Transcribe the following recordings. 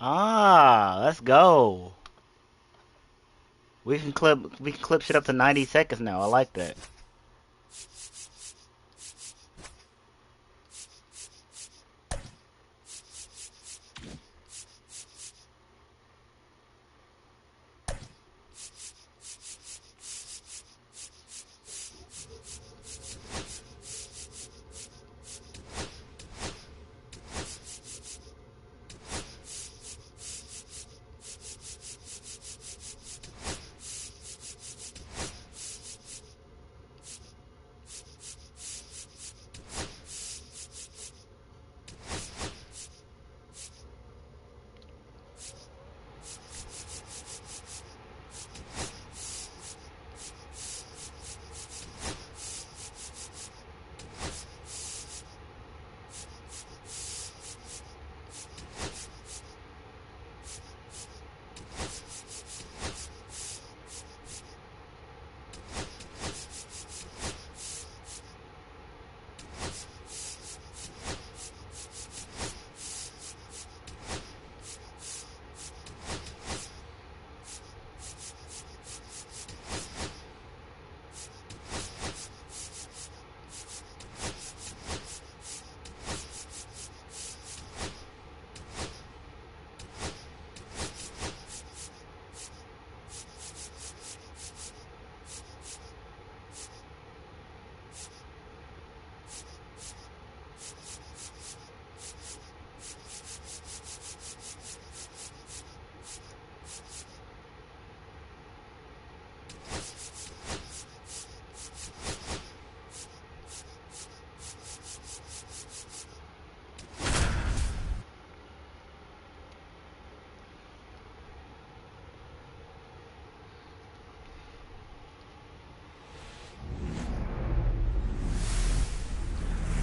Ah, let's go. We can clip shit up to 90 seconds now. I like that.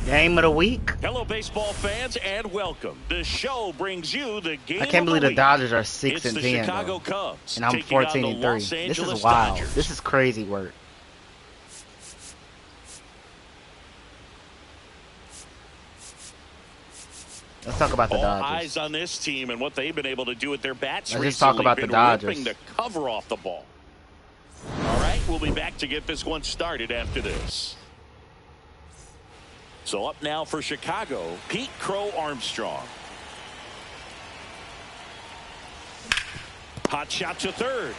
Game of the week. Hello, baseball fans, and welcome. The show brings you the game. I can't believe the week. Dodgers are 6 and 10, Chicago Cubs, and I'm 14 and 3. This is wild. Dodgers. This is crazy work. Let's talk about the Dodgers. Eyes on this team and what they've been able to do with their bats Let's recently. just talk about the Dodgers. Ripping the cover off the ball. All right, we'll be back to get this one started after this. So up now for Chicago, Pete Crow Armstrong. Hot shot to third.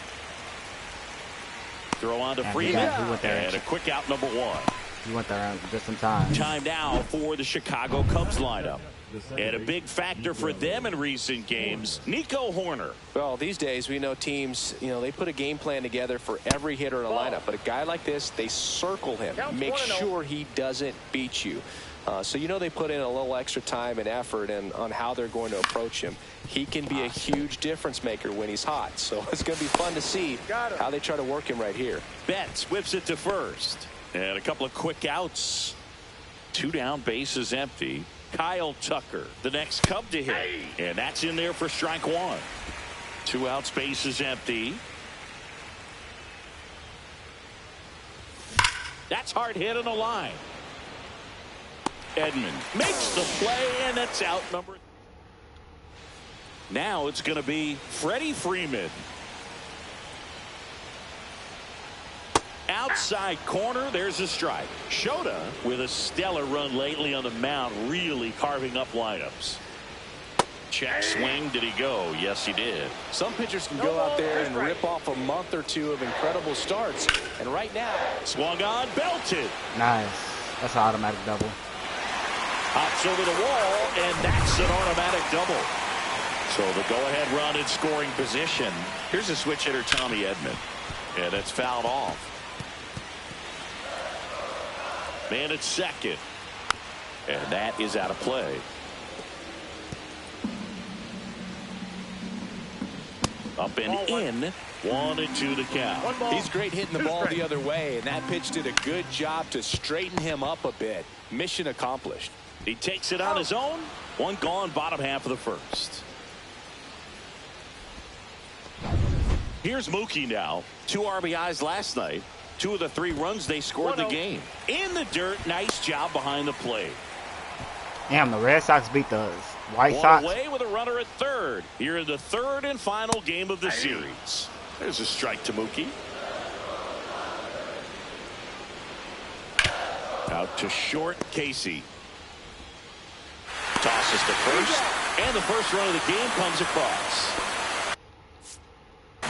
Throw on to Freeman. And a quick out, number one. He went there just in time. Time now for the Chicago Cubs lineup. And a big factor for them in recent games, Nico Hoerner. Well, these days we know teams, they put a game plan together for every hitter in a lineup. But a guy like this, they circle him, make sure he doesn't beat you. So they put in a little extra time and effort on how they're going to approach him. He can be a huge difference maker when he's hot. So it's going to be fun to see how they try to work him right here. Betts whips it to first. And a couple of quick outs. 2 down, bases empty. Kyle Tucker, the next Cub to hit. And that's in there for strike one. 2 outs, bases empty. That's hard hit on the line. Edman makes the play, and that's out number. Now it's going to be Freddie Freeman. Outside corner, there's a strike. Shota with a stellar run lately on the mound, really carving up lineups. Check swing, did he go? Yes, he did. Some pitchers can go out there and rip off a month or two of incredible starts. And right now, swung on, belted. Nice. That's an automatic double. Hops over the wall, and that's an automatic double. So the go-ahead run in scoring position. Here's a switch hitter, Tommy Edman. And it's fouled off. Man at second. And that is out of play. Up and in. 1-2 to count. He's great hitting the ball the other way, and that pitch did a good job to straighten him up a bit. Mission accomplished. He takes it on his own. One gone, bottom half of the first. Here's Mookie now. 2 RBIs last night. 2 of the 3 runs they scored the game. In the dirt, nice job behind the plate. Damn, the Red Sox beat the White One Sox. away with a runner at third. Here in the third and final game of the series. There's a strike to Mookie. Out to short, Casey. Tosses to first, and the first run of the game comes across.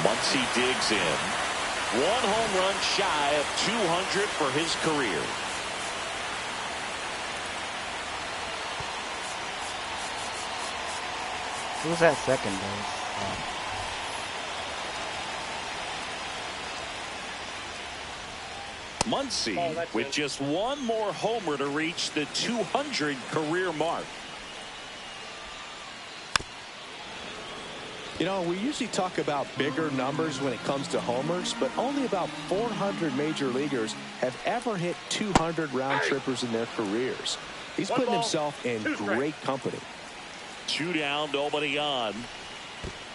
Muncy digs in. One home run shy of 200 for his career. Who's that second base? Muncy with just one more homer to reach the 200 career mark. You know, we usually talk about bigger numbers when it comes to homers, but only about 400 major leaguers have ever hit 200 round trippers in their careers. He's putting himself in great company. 2 down, nobody on.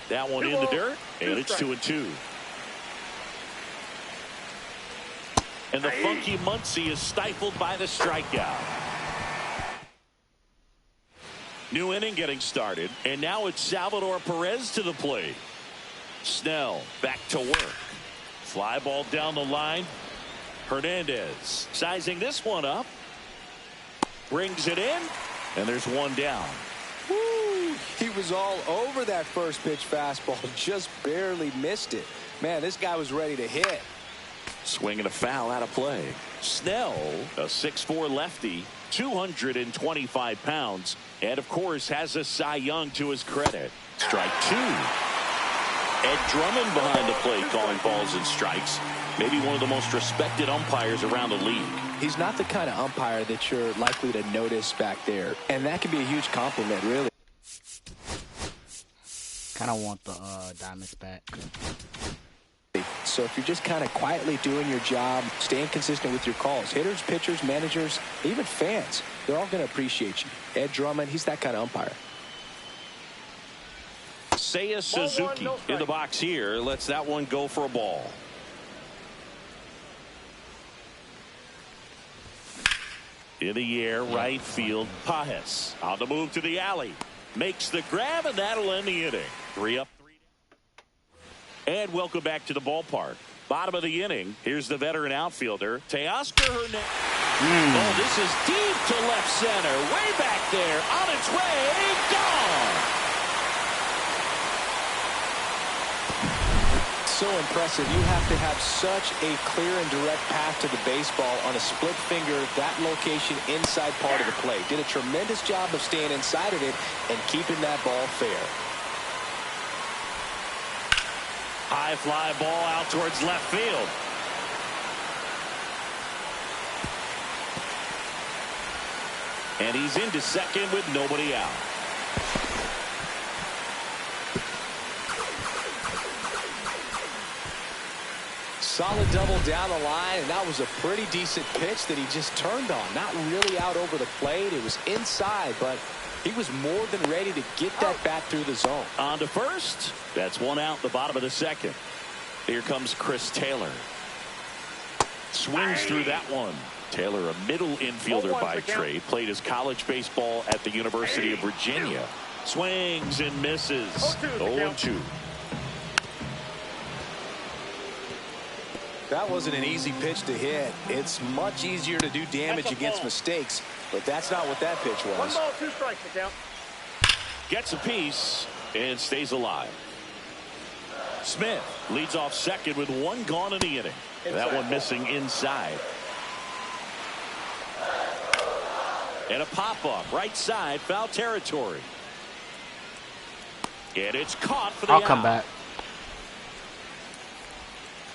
That one in the dirt, and it's 2-2. And the funky Muncy is stifled by the strikeout. New inning getting started, and now it's Salvador Perez to the plate. Snell back to work. Fly ball down the line. Hernandez sizing this one up. Brings it in, and there's one down. Woo! He was all over that first pitch fastball, just barely missed it. Man, this guy was ready to hit. Swinging a foul out of play. Snell, a 6'4" lefty, 225 pounds, and of course has a Cy Young to his credit. Strike 2. Ed Drummond behind the plate calling balls and strikes. Maybe one of the most respected umpires around the league. He's not the kind of umpire that you're likely to notice back there, and that can be a huge compliment, really. Kind of want the Diamonds back. So if you're just kind of quietly doing your job, staying consistent with your calls, hitters, pitchers, managers, even fans, they're all going to appreciate you. Ed Drummond, he's that kind of umpire. Seiya Suzuki in the box here. Lets that one go for a ball. In the air, right field, Pajes on the move to the alley. Makes the grab, and that'll end the inning. 3 up, 3 down. And welcome back to the ballpark. Bottom of the inning. Here's the veteran outfielder, Teoscar Hernandez. Oh, this is deep to left center. Way back there. On its way. Gone. So impressive. You have to have such a clear and direct path to the baseball on a split finger, that location inside part of the plate. Did a tremendous job of staying inside of it and keeping that ball fair. High fly ball out towards left field. And he's into second with nobody out. Solid double down the line, and that was a pretty decent pitch that he just turned on. Not really out over the plate. It was inside, but he was more than ready to get that bat through the zone. On to first. That's one out the bottom of the second. Here comes Chris Taylor. Swings through that one. Taylor, a middle infielder by trade, played his college baseball at the University of Virginia. Swings and misses. 0-2. That wasn't an easy pitch to hit. It's much easier to do damage against mistakes, but that's not what that pitch was. 1 ball, 2 strikes, count. Gets a piece and stays alive. Smith leads off second with 1 gone in the inning. That one missing inside. And a pop-up right side, foul territory. And it's caught for the out. I'll come back.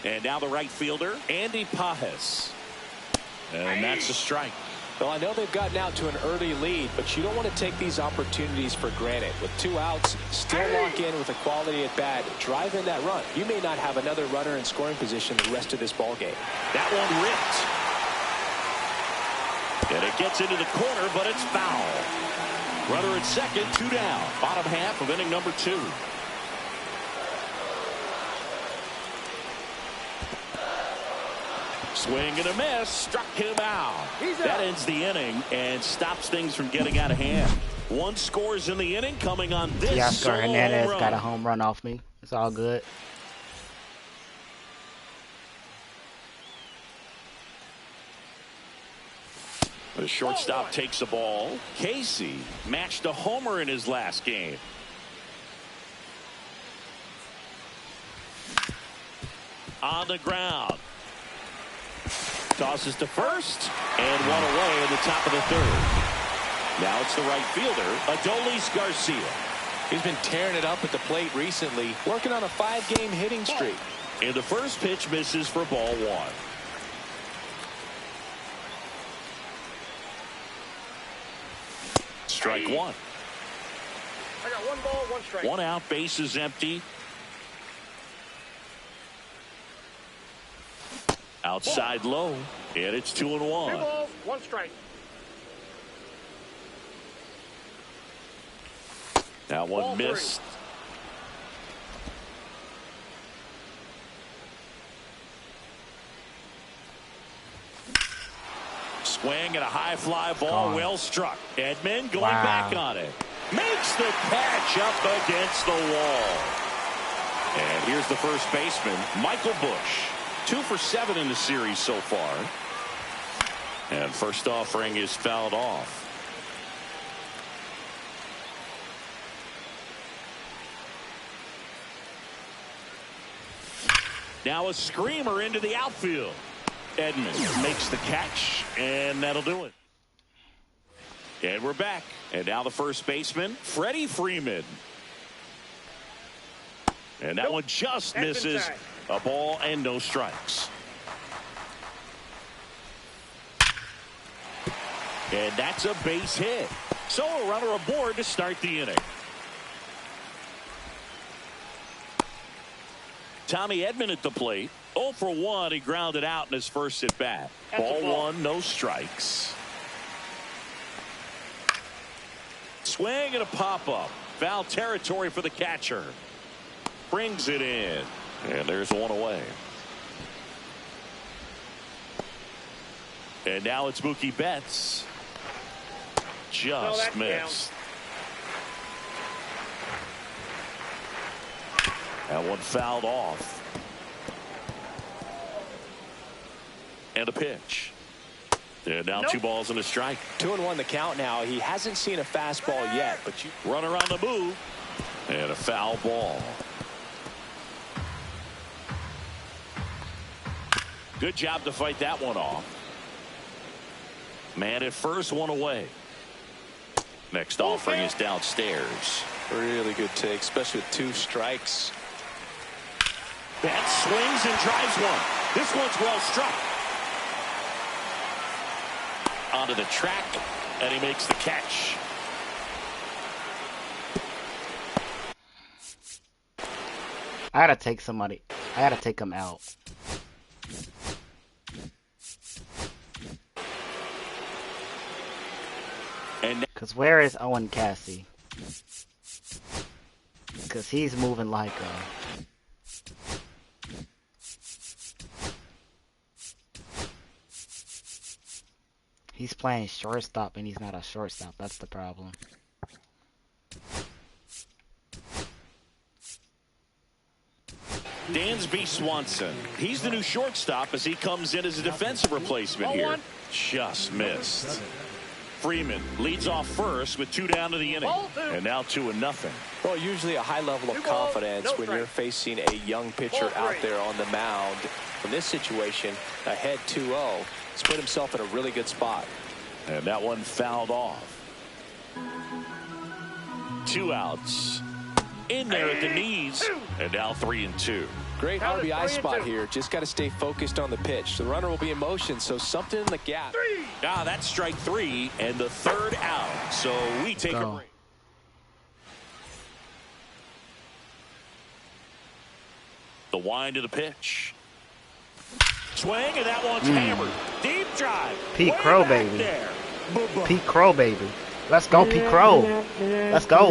And now the right fielder, Andy Pajes. And that's a strike. Well, I know they've gotten out to an early lead, but you don't want to take these opportunities for granted. With 2 outs, still lock in with a quality at bat. Drive in that run. You may not have another runner in scoring position the rest of this ball game. That one ripped. And it gets into the corner, but it's foul. Runner at second, 2 down. Bottom half of inning number 2. Swing and a miss, struck him out. That ends the inning and stops things from getting out of hand. One scores in the inning coming on this Teoscar solo Hernandez home run. got a home run off me. It's all good. The shortstop takes the ball. Casey matched a homer in his last game. On the ground. Tosses to first and one away in the top of the third. Now it's the right fielder, Adolis Garcia. He's been tearing it up at the plate recently, working on a 5-game hitting streak. And the first pitch misses for ball one. Strike one. I got 1 ball, 1 strike. One out, base is empty. Outside low, and it's 2-1. 2 balls, 1 strike. That one Ball missed. Swing and a high fly ball, well struck. Edman going back on it. Makes the catch up against the wall. And here's the first baseman, Michael Busch. 2 for 7 in the series so far. And first offering is fouled off. Now a screamer into the outfield. Edman makes the catch, and that'll do it. And we're back. And now the first baseman, Freddie Freeman. And that one just misses. A ball and no strikes. And that's a base hit. So a runner aboard to start the inning. Tommy Edman at the plate. 0 for 1. He grounded out in his first at bat. Ball one, no strikes. Swing and a pop up. Foul territory for the catcher. Brings it in. And there's one away. And now it's Mookie Betts. Just missed. That one fouled off. And a pitch. And now 2 balls and a strike. 2-1 the count now. He hasn't seen a fastball yet, but you Runner on the move. And a foul ball. Good job to fight that one off. Man at first, one away. Next offering is downstairs. really good take, especially with 2 strikes. That swings and drives one. This one's well struck. Onto the track, and he makes the catch. I gotta take somebody. I gotta take him out. Cause where is Owen Cassie? Cause he's moving like he's playing shortstop and he's not a shortstop. That's the problem. Dansby Swanson. He's the new shortstop as he comes in as a defensive replacement here. Just missed. Freeman leads off first with 2 down to the inning. And now 2-0. Well, usually a high level of confidence when you're facing a young pitcher out there on the mound. In this situation, ahead 2-0. He's put himself in a really good spot. And that one fouled off. 2 outs. In there at the knees. And now 3-2. Great RBI spot here. Just got to stay focused on the pitch. The runner will be in motion, so something in the gap. Ah, that's strike 3 and the 3rd out. So we take a break. The wind of the pitch. Swing, and that one's hammered. Deep drive. Pete Crow, baby. Pete Crow, baby. Let's go, Pete Crow. Let's go.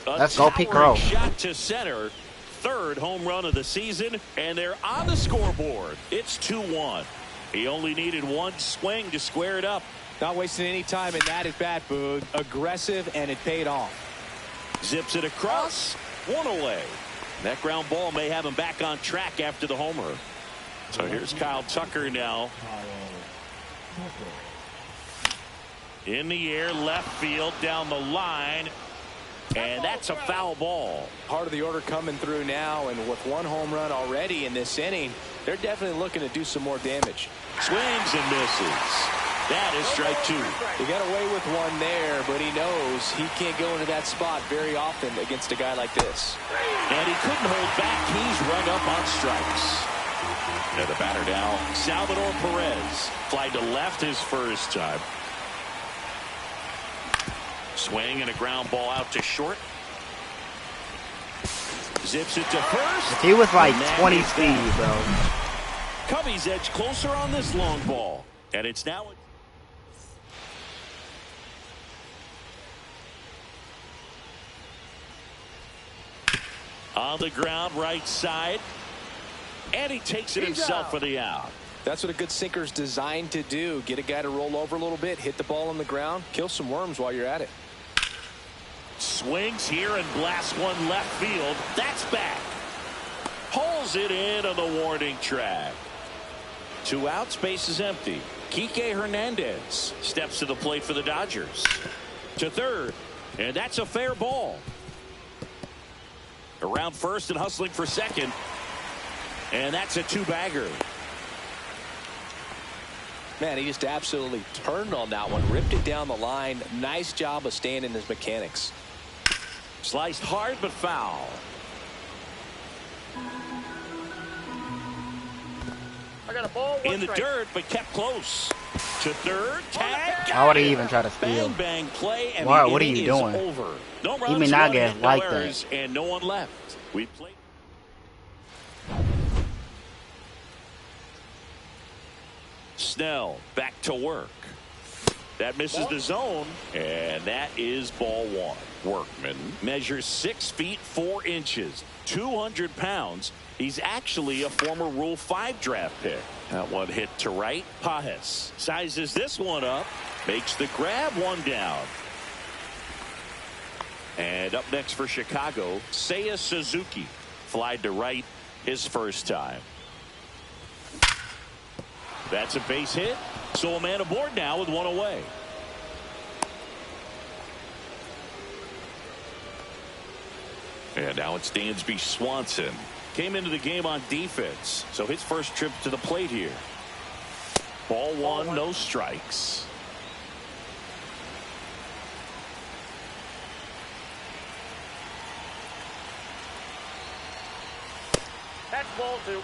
Let's go, Pete Crow. Shot to center. 3rd home run of the season, and they're on the scoreboard. It's 2-1. He only needed 1 swing to square it up. Not wasting any time in that at bat, Boog. Aggressive, and it paid off. Zips it across. One away. That ground ball may have him back on track after the homer. So here's Kyle Tucker now. In the air, left field, down the line. And that's a foul ball. Part of the order coming through now, and with one home run already in this inning, they're definitely looking to do some more damage. Swings and misses. That is strike two. He got away with one there, but he knows he can't go into that spot very often against a guy like this. And he couldn't hold back. He's rung up on strikes. And the batter now, Salvador Perez. Flied to left his first time. Swing and a ground ball out to short. Zips it to first. If he was like 20 speed, bro. Cubbies edge closer on this long ball. And it's now... on the ground, right side. And he takes it himself for the out. That's what a good sinker's designed to do. Get a guy to roll over a little bit, hit the ball on the ground, kill some worms while you're at it. Swings here and blasts one left field. That's back. Pulls it in on the warning track. 2 outs, base is empty. Kike Hernandez steps to the plate for the Dodgers. To third, and that's a fair ball. Around first and hustling for second. And that's a 2-bagger. Man, he just absolutely turned on that one. Ripped it down the line. Nice job of staying in his mechanics. Sliced hard but foul. I got a ball, one In the strike. dirt, but kept close. To third, tag. Why would he even try to steal? Bang, bang, play, and Why, the what are inning you is doing? over. No He runs, may not one get hit, no like that. errors, and no one left. We played. Snell back to work. That misses the zone, and that is ball one. Workman measures 6 feet 4 inches, 200 pounds. He's actually a former Rule 5 draft pick. That one hit to right. Pajes sizes this one up, makes the grab, one down. And up next for Chicago, Seiya Suzuki. Flied to right his first time. That's a base hit. So a man aboard now with one away. And now it's Dansby Swanson. Came into the game on defense. So his first trip to the plate here. Ball one, no strikes. That's ball two.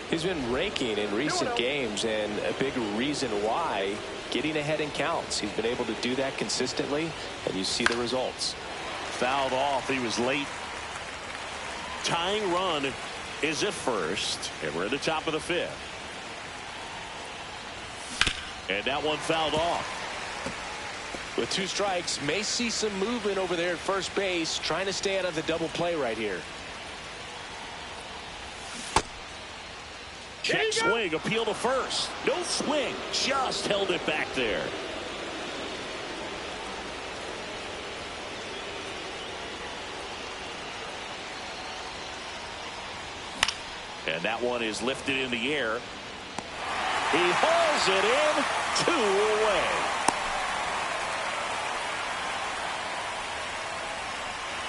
He's been raking in recent games, and a big reason why, getting ahead in counts. He's been able to do that consistently, and you see the results. Fouled off. He was late. Tying run is at first, and we're at the top of the 5th. And that one fouled off. With 2 strikes, may see some movement over there at first base, trying to stay out of the double play right here. Check swing, appeal to first. No swing, just held it back there. And that one is lifted in the air. He hauls it in, 2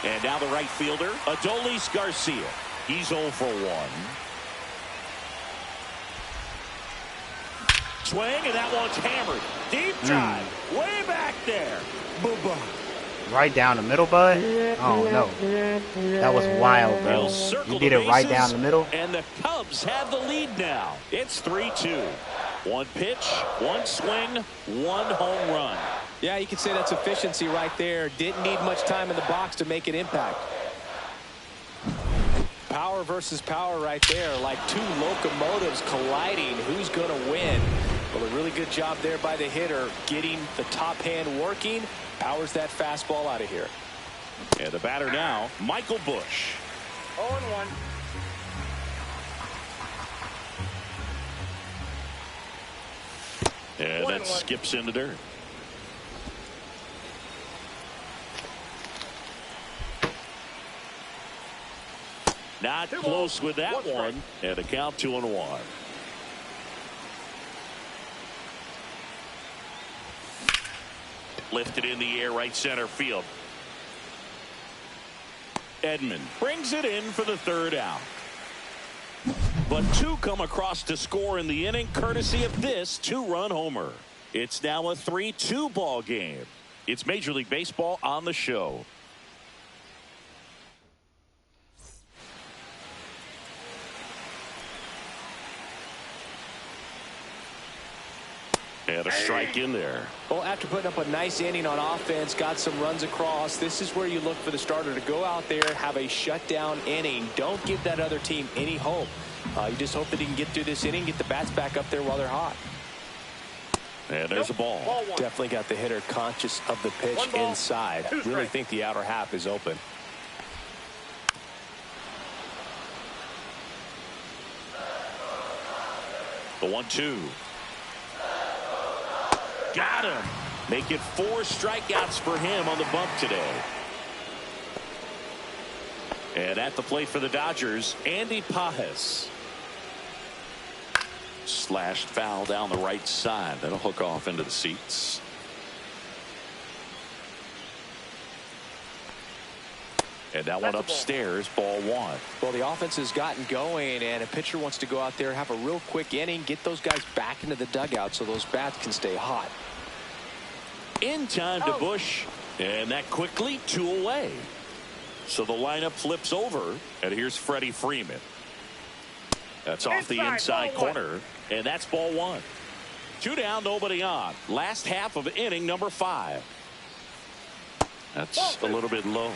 away. And now the right fielder, Adolis Garcia. He's 0 for 1. Swing, and that one's hammered. Deep drive, way back there. Boo-boo. Right down the middle, bud? Oh, no. That was wild, bro. You did it right down the middle. And the Cubs have the lead now. It's 3-2. 1 pitch, 1 swing, 1 home run. Yeah, you can say that's efficiency right there. Didn't need much time in the box to make an impact. Power versus power right there, like 2 locomotives colliding. Who's going to win? Well, a really good job there by the hitter, getting the top hand working. Powers that fastball out of here. And the batter now, Michael Busch. 0-1. And that skips in the dirt. Not close with that one. And a count 2-1. Lifted in the air, right center field. Edman brings it in for the third out. But two come across to score in the inning, courtesy of this two-run homer. It's now a 3-2 ball game. It's Major League Baseball on the show. And a strike in there. Well, after putting up a nice inning on offense, got some runs across, this is where you look for the starter to go out there, have a shutdown inning. Don't give that other team any hope. You just hope that he can get through this inning, get the bats back up there while they're hot. And there's a ball. Definitely got the hitter conscious of the pitch inside. Really think the outer half is open. The 1-2. Got him. Make it 4 strikeouts for him on the bump today. And at the plate for the Dodgers, Andy Pajes. Slashed foul down the right side. That'll hook off into the seats. And that one upstairs, ball 1. Well, the offense has gotten going, and a pitcher wants to go out there, have a real quick inning, get those guys back into the dugout so those bats can stay hot. In time to Bush, and that quickly 2 away. So the lineup flips over, and here's Freddie Freeman. That's off the inside corner, and that's ball 1. 2 down, nobody on. Last half of inning number 5. That's a little bit low.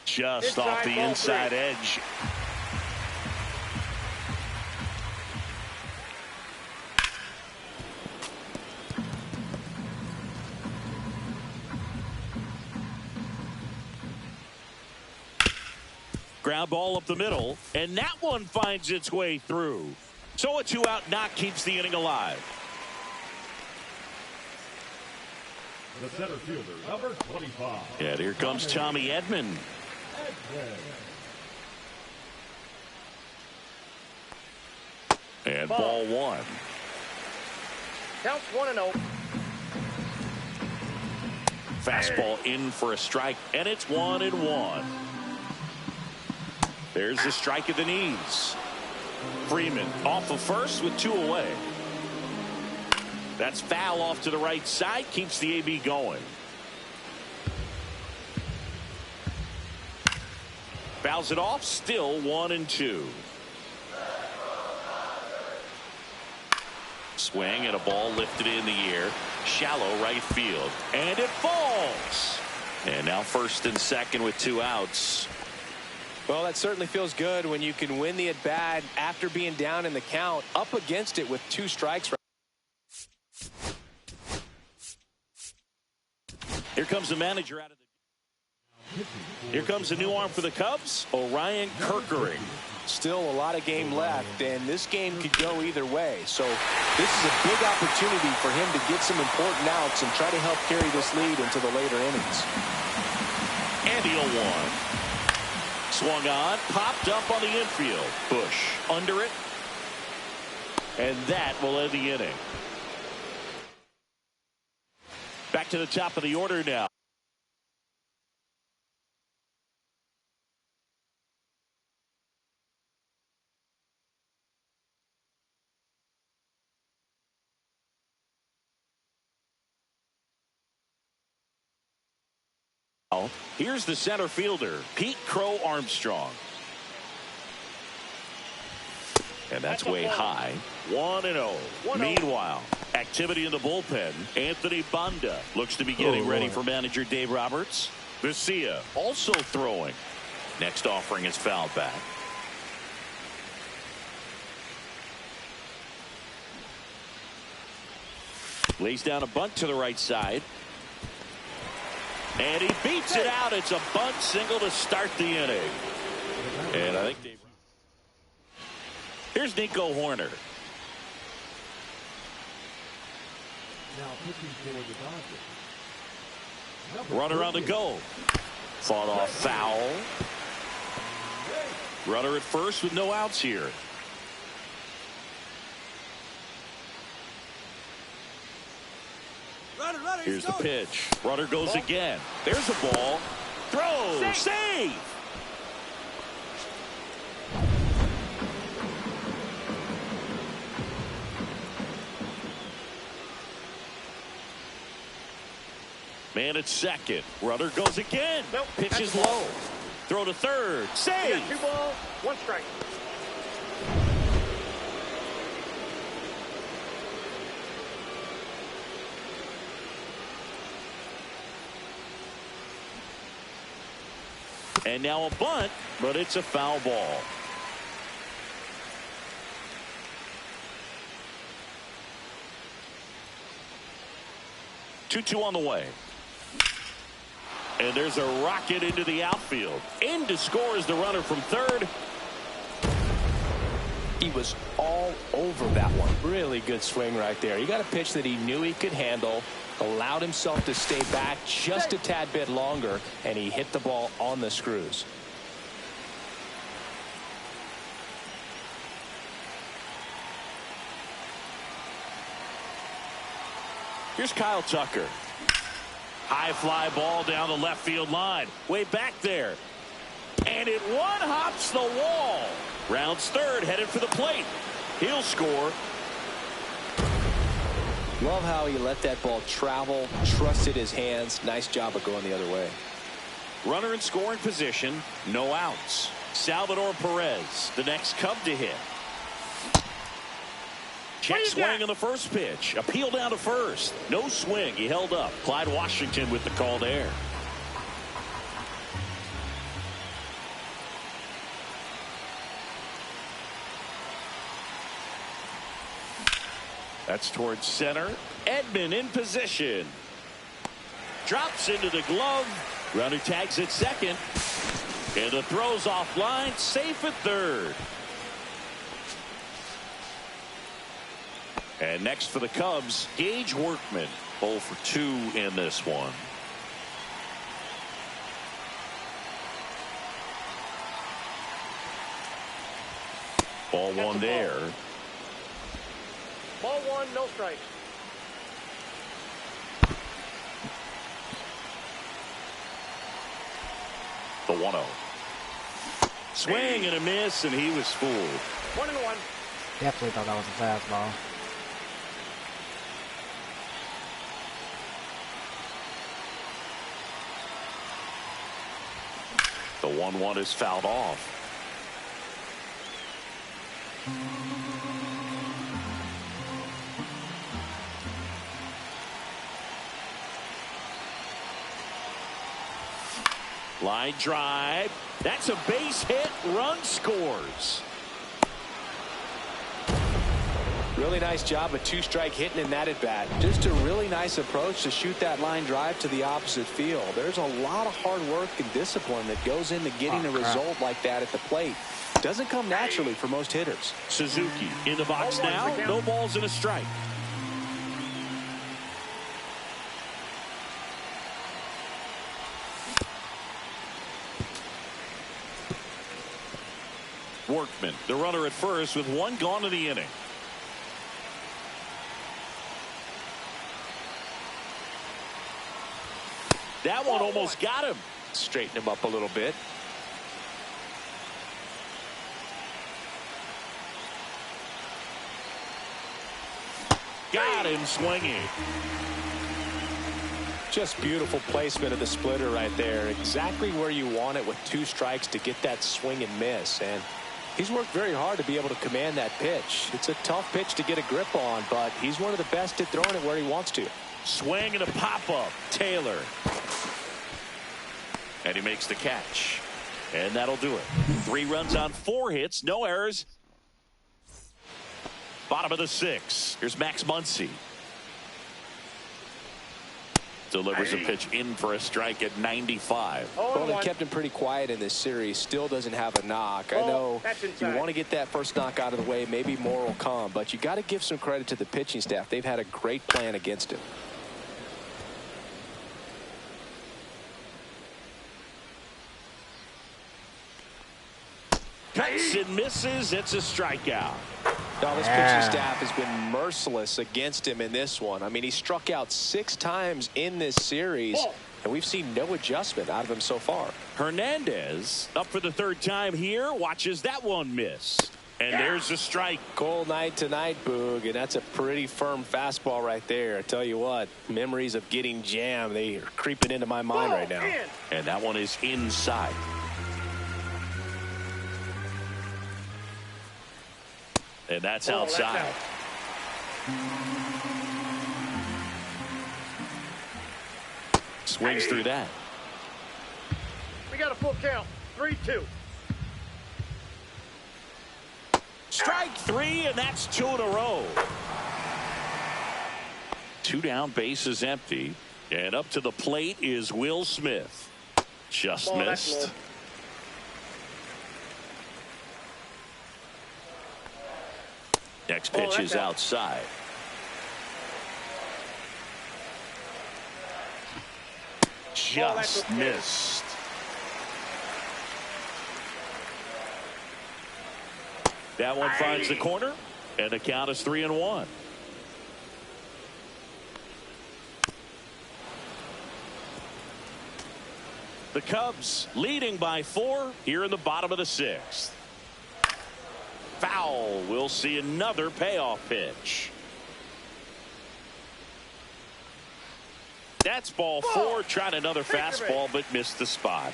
Just off the inside edge. Ground ball up the middle, and that one finds its way through. So a 2-out knock keeps the inning alive. The center fielder, number 25. And here comes Tommy Edman. And ball 1. Counts 1-0. Fastball in for a strike, and it's 1-1. There's the strike of the knees. Freeman off of first with 2 away. That's foul off to the right side, keeps the AB going. Fouls it off, still 1-2. Swing and a ball lifted in the air. Shallow right field. And it falls. And now first and second with 2 outs. Well, that certainly feels good when you can win the at-bat after being down in the count, up against it with 2 strikes. Here comes the manager out of the... Here comes a new arm for the Cubs, Orion Kerkering. Still a lot of game left, and this game could go either way. So this is a big opportunity for him to get some important outs and try to help carry this lead into the later innings. And the 0-1. Swung on, popped up on the infield. Bush under it. And that will end the inning. Back to the top of the order now. Here's the center fielder, Pete Crow Armstrong. And that's way high. 1-0. Meanwhile, activity in the bullpen. Anthony Banda looks to be getting ready for manager Dave Roberts. Bta also throwing. Next offering is fouled back. Lays down a bunt to the right side. And he beats it out. It's a bunt single to start the inning. And I think Dave. Here's Nico Horner. Now pitching for the Dodgers. Runner on the go. Fought off foul. Runner at first with no outs here. Here's the pitch. Runner goes again. There's a ball. Throw. Save. Man at second. Runner goes again. Pitch is low. Throw to third. Save. 2 balls, 1 strike. And now a bunt, but it's a foul ball. Two on the way. And there's a rocket into the outfield. In to score is the runner from third. He was all over that one. Really good swing right there. He got a pitch that he knew he could handle, allowed himself to stay back just a tad bit longer, and he hit the ball on the screws. Here's Kyle Tucker. High fly ball down the left field line. Way back there. And it one-hops the wall. Rounds third, headed for the plate. He'll score. Love how he let that ball travel, trusted his hands. Nice job of going the other way. Runner in scoring position, no outs. Salvador Perez, the next Cub to hit. Check swing on the first pitch. Appeal down to first. No swing. He held up. Clyde Washington with the call there. That's towards center. Edman in position. Drops into the glove. Runner tags at second. And the throw's offline. Safe at third. And next for the Cubs, Gage Workman. 0 for 2 in this one. Ball one there. Ball 1, no strike. The 1-0. Swing and a miss, and he was fooled. 1-1. Definitely thought that was a fastball. The 1-1 is fouled off. Line drive. That's a base hit. Run scores. Really nice job of 2-strike hitting in that at bat. Just a really nice approach to shoot that line drive to the opposite field. There's a lot of hard work and discipline that goes into getting a result like that at the plate. Doesn't come naturally for most hitters. Suzuki in the box now. No balls and a strike. Workman, the runner at first with 1 gone in the inning. That one almost got him. Straighten him up a little bit. Got him swinging. Just beautiful placement of the splitter right there. Exactly where you want it with 2 strikes to get that swing and miss. And he's worked very hard to be able to command that pitch. It's a tough pitch to get a grip on, but he's one of the best at throwing it where he wants to. Swing and a pop-up. Taylor. And he makes the catch. And that'll do it. 3 runs on 4 hits. No errors. Bottom of the 6th. Here's Max Muncy. Delivers a pitch in for a strike at 95. Well, they kept him pretty quiet in this series. Still doesn't have a knock. I know you want to get that first knock out of the way. Maybe more will come. But you got to give some credit to the pitching staff. They've had a great plan against him. Cuts and misses. It's a strikeout. Now, this pitching staff has been merciless against him in this one. I mean, he struck out 6 times in this series, and we've seen no adjustment out of him so far. Hernandez up for the 3rd time here. Watches that one miss. And there's the strike. Cold night tonight, Boog, and that's a pretty firm fastball right there. I tell you what, memories of getting jammed, they are creeping into my mind right now. And that one is inside. And that's outside. Swings through that. We got a full count. 3-2. Strike 3, and that's 2 in a row. 2 down, bases empty. And up to the plate is Will Smith. Just missed. Next pitch is outside. Just missed. That one finds the corner, and the count is 3-1. The Cubs leading by 4 here in the bottom of the 6th. Foul. We'll see another payoff pitch. That's ball 4. Tried another fastball, but missed the spot.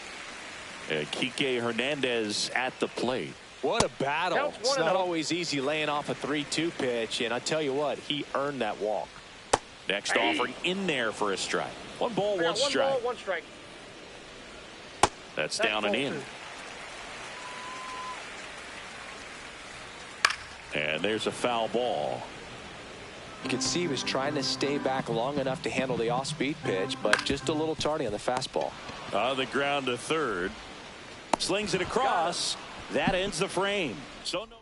Kike Hernandez at the plate. What a battle. It's not always easy laying off a 3-2 pitch, and I tell you what, he earned that walk. Next offering in there for a strike. 1 ball, 1 strike. 1 ball, 1 strike. That's down and in. And there's a foul ball. You could see he was trying to stay back long enough to handle the off-speed pitch, but just a little tardy on the fastball. On the ground to 3rd. Slings it across. That ends the frame. So no.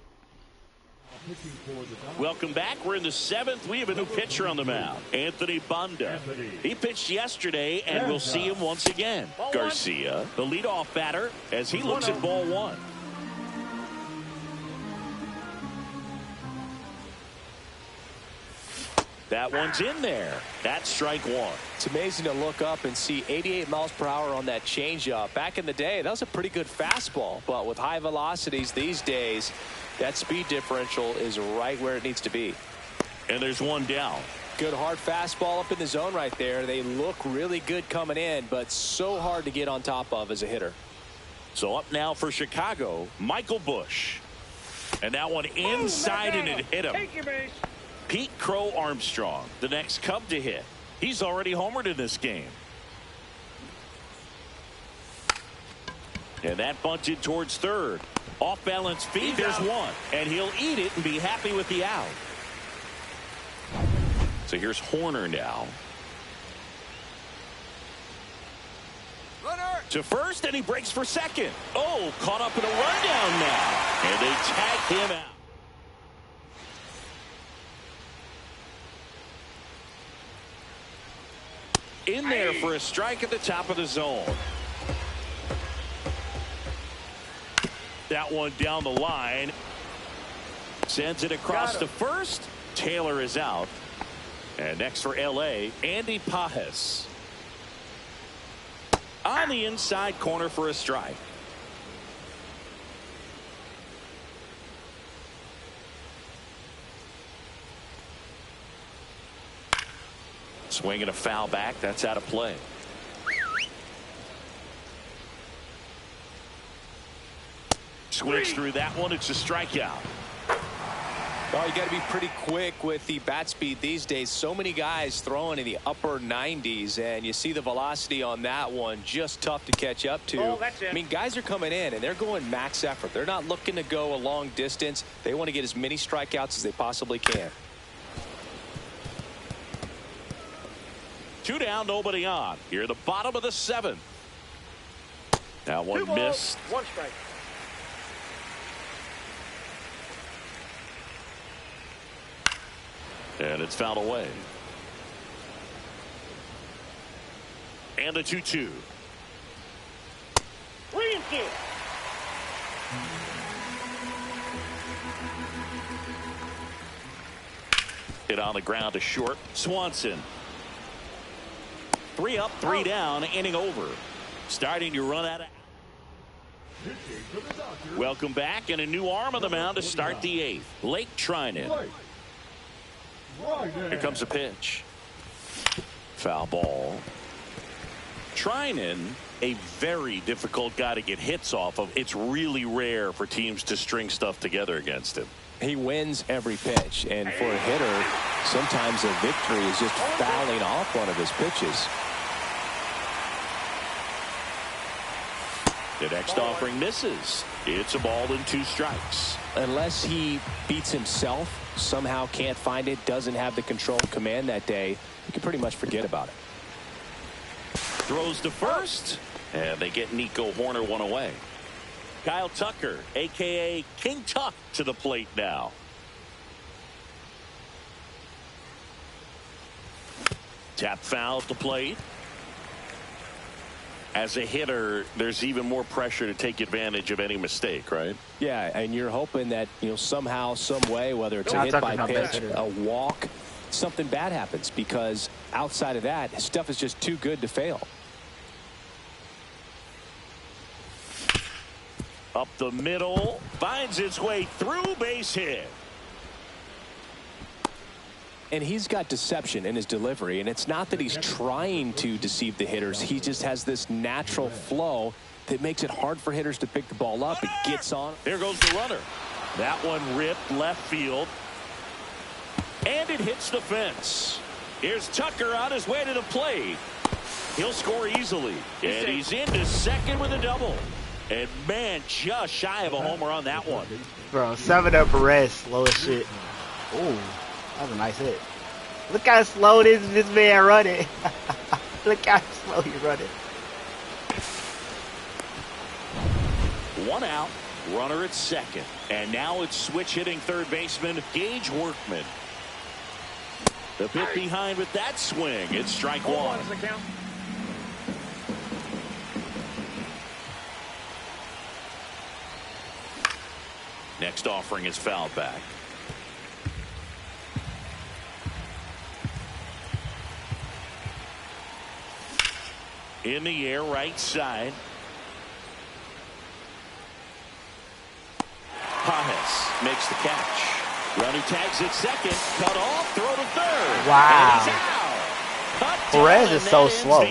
Welcome back. We're in the 7th. We have a new pitcher on the mound. Anthony Banda. He pitched yesterday, and we'll see him once again. Garcia, the leadoff batter, as he looks at ball 1. That one's in there. That's strike 1. It's amazing to look up and see 88 miles per hour on that changeup. Back in the day, that was a pretty good fastball, but with high velocities these days, that speed differential is right where it needs to be. And there's 1 down. Good hard fastball up in the zone right there. They look really good coming in, but so hard to get on top of as a hitter. So up now for Chicago, Michael Busch. And that one inside, and it hit him. Take your base. Pete Crow Armstrong, the next Cub to hit. He's already homered in this game. And that bunted towards 3rd. Off balance feed. There's 1. And he'll eat it and be happy with the out. So here's Horner now. Runner. To 1st, and he breaks for 2nd. Oh, caught up in a rundown now. And they tag him out. In there for a strike at the top of the zone. That one down the line. Sends it across to 1st. Taylor is out. And next for L.A., Andy Pajes. On the inside corner for a strike. Swing and a foul back. That's out of play. Swings through that one. It's a strikeout. Well, you got to be pretty quick with the bat speed these days. So many guys throwing in the upper 90s, and you see the velocity on that one. Just tough to catch up to. Oh, that's it. I mean, guys are coming in, and they're going max effort. They're not looking to go a long distance. They want to get as many strikeouts as they possibly can. 2 down, nobody on. Here, the bottom of the 7th. That 2 one balls, missed. 1 strike. And it's fouled away. And a 2-2. 3-2. Hit on the ground to short. Swanson. 3 up, 3 down, inning over. Starting to run out of. Welcome back, and a new arm on the mound to start the 8th. Blake Trinan. Here comes a pitch. Foul ball. Trinan, a very difficult guy to get hits off of. It's really rare for teams to string stuff together against him. He wins every pitch, and for a hitter, sometimes a victory is just fouling off one of his pitches. The next offering misses. It's a ball and 2 strikes. Unless he beats himself, somehow can't find it, doesn't have the control command that day, you can pretty much forget about it. Throws to first, and they get Nico Horner one away. Kyle Tucker, a.k.a. King Tuck, to the plate now. Tap foul at the plate. As a hitter, there's even more pressure to take advantage of any mistake, right? Yeah, and you're hoping that, somehow, some way, whether it's a hit by pitch, a walk, something bad happens, because outside of that, his stuff is just too good to fail. Up the middle, finds its way through, base hit. And he's got deception in his delivery, and it's not that he's trying to deceive the hitters. He just has this natural flow that makes it hard for hitters to pick the ball up. It gets on. There goes the runner. That one ripped left field. And it hits the fence. Here's Tucker on his way to the plate. He'll score easily. And he's into second with a double. And, man, just shy of a homer on that one. Bro, 7-up Perez, slow as shit. Ooh. That was a nice hit. Look how slow this man running. Look how slow he's running. 1 out, runner at second. And now it's switch hitting third baseman Gage Workman. The bit behind with that swing. It's strike 1. Next offering is fouled back. In the air, right side. Pajes makes the catch. Runner tags at second. Cut off. Throw to third. Wow. And he's out. Perez is so slow.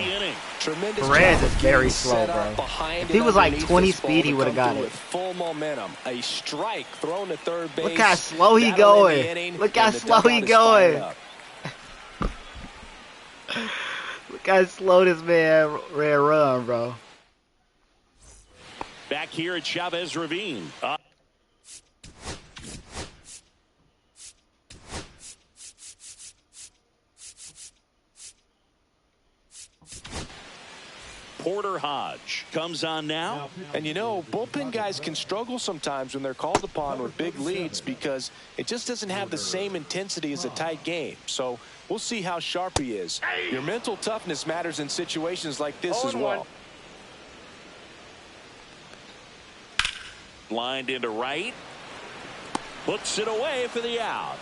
Tremendous Perez job is very getting slow, set up bro. behind If he and was like underneath 20 this ball speed, he to would have come got through it. with full momentum. A strike thrown to third base. Look how slow he That'll end the going. inning, Look how and the slow he dugout is fired going. up. Look how slow this man run, bro. Back here at Chavez Ravine. Porter Hodge comes on now. And bullpen guys can struggle sometimes when they're called upon with big leads because it just doesn't have the same intensity as a tight game. So we'll see how sharp he is. Your mental toughness matters in situations like this as well. Lined into right. Hooks it away for the out.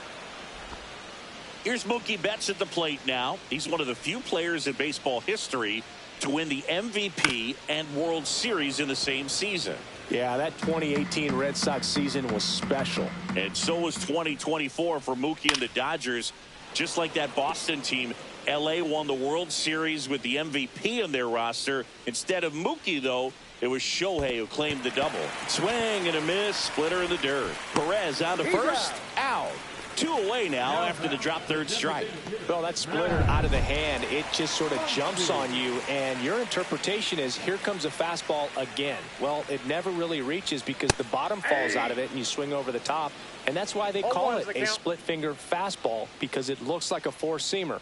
Here's Mookie Betts at the plate now. He's one of the few players in baseball history to win the MVP and World Series in the same season. Yeah, that 2018 Red Sox season was special. And so was 2024 for Mookie and the Dodgers. Just like that Boston team, LA won the World Series with the MVP on their roster. Instead of Mookie, though, it was Shohei who claimed the double. Swing and a miss, splitter in the dirt. Perez on to first, out. 2 away now after the drop third strike. Well, that splitter out of the hand, it just sort of jumps on you, and your interpretation is here comes a fastball again. Well, it never really reaches because the bottom falls out of it and you swing over the top, and that's why they call it a split finger fastball, because it looks like a four-seamer.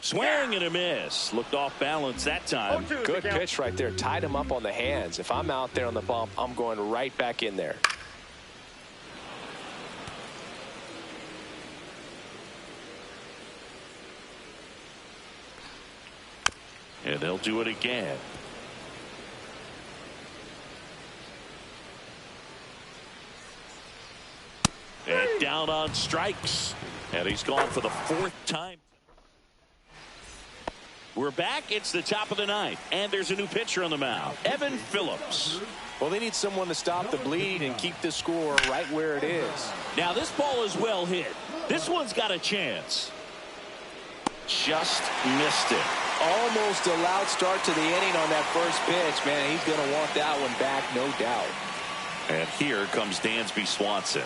Swing and a miss. Looked off balance that time. Good pitch right there. Tied him up on the hands. If I'm out there on the bump, I'm going right back in there. And they'll do it again. And down on strikes. And he's gone for the 4th time. We're back. It's the top of the 9th. And there's a new pitcher on the mound. Evan Phillips. Well, they need someone to stop the bleed and keep the score right where it is. Now this ball is well hit. This one's got a chance. Just missed it. Almost a loud start to the inning on that first pitch. Man, he's going to want that one back, no doubt. And here comes Dansby Swanson.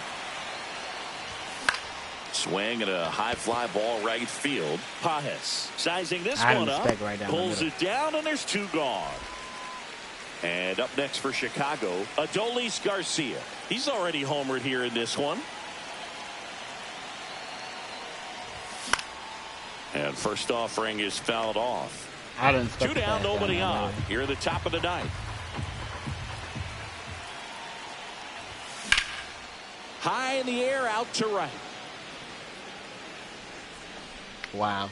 Swing and a high fly ball right field. Pajes sizing this one up. Right pulls it down, and there's 2 gone. And up next for Chicago, Adolis Garcia. He's already homered here in this one. And first offering is fouled off. 2 down, nobody on. Here at the top of the 9th. High in the air, out to right. Wow.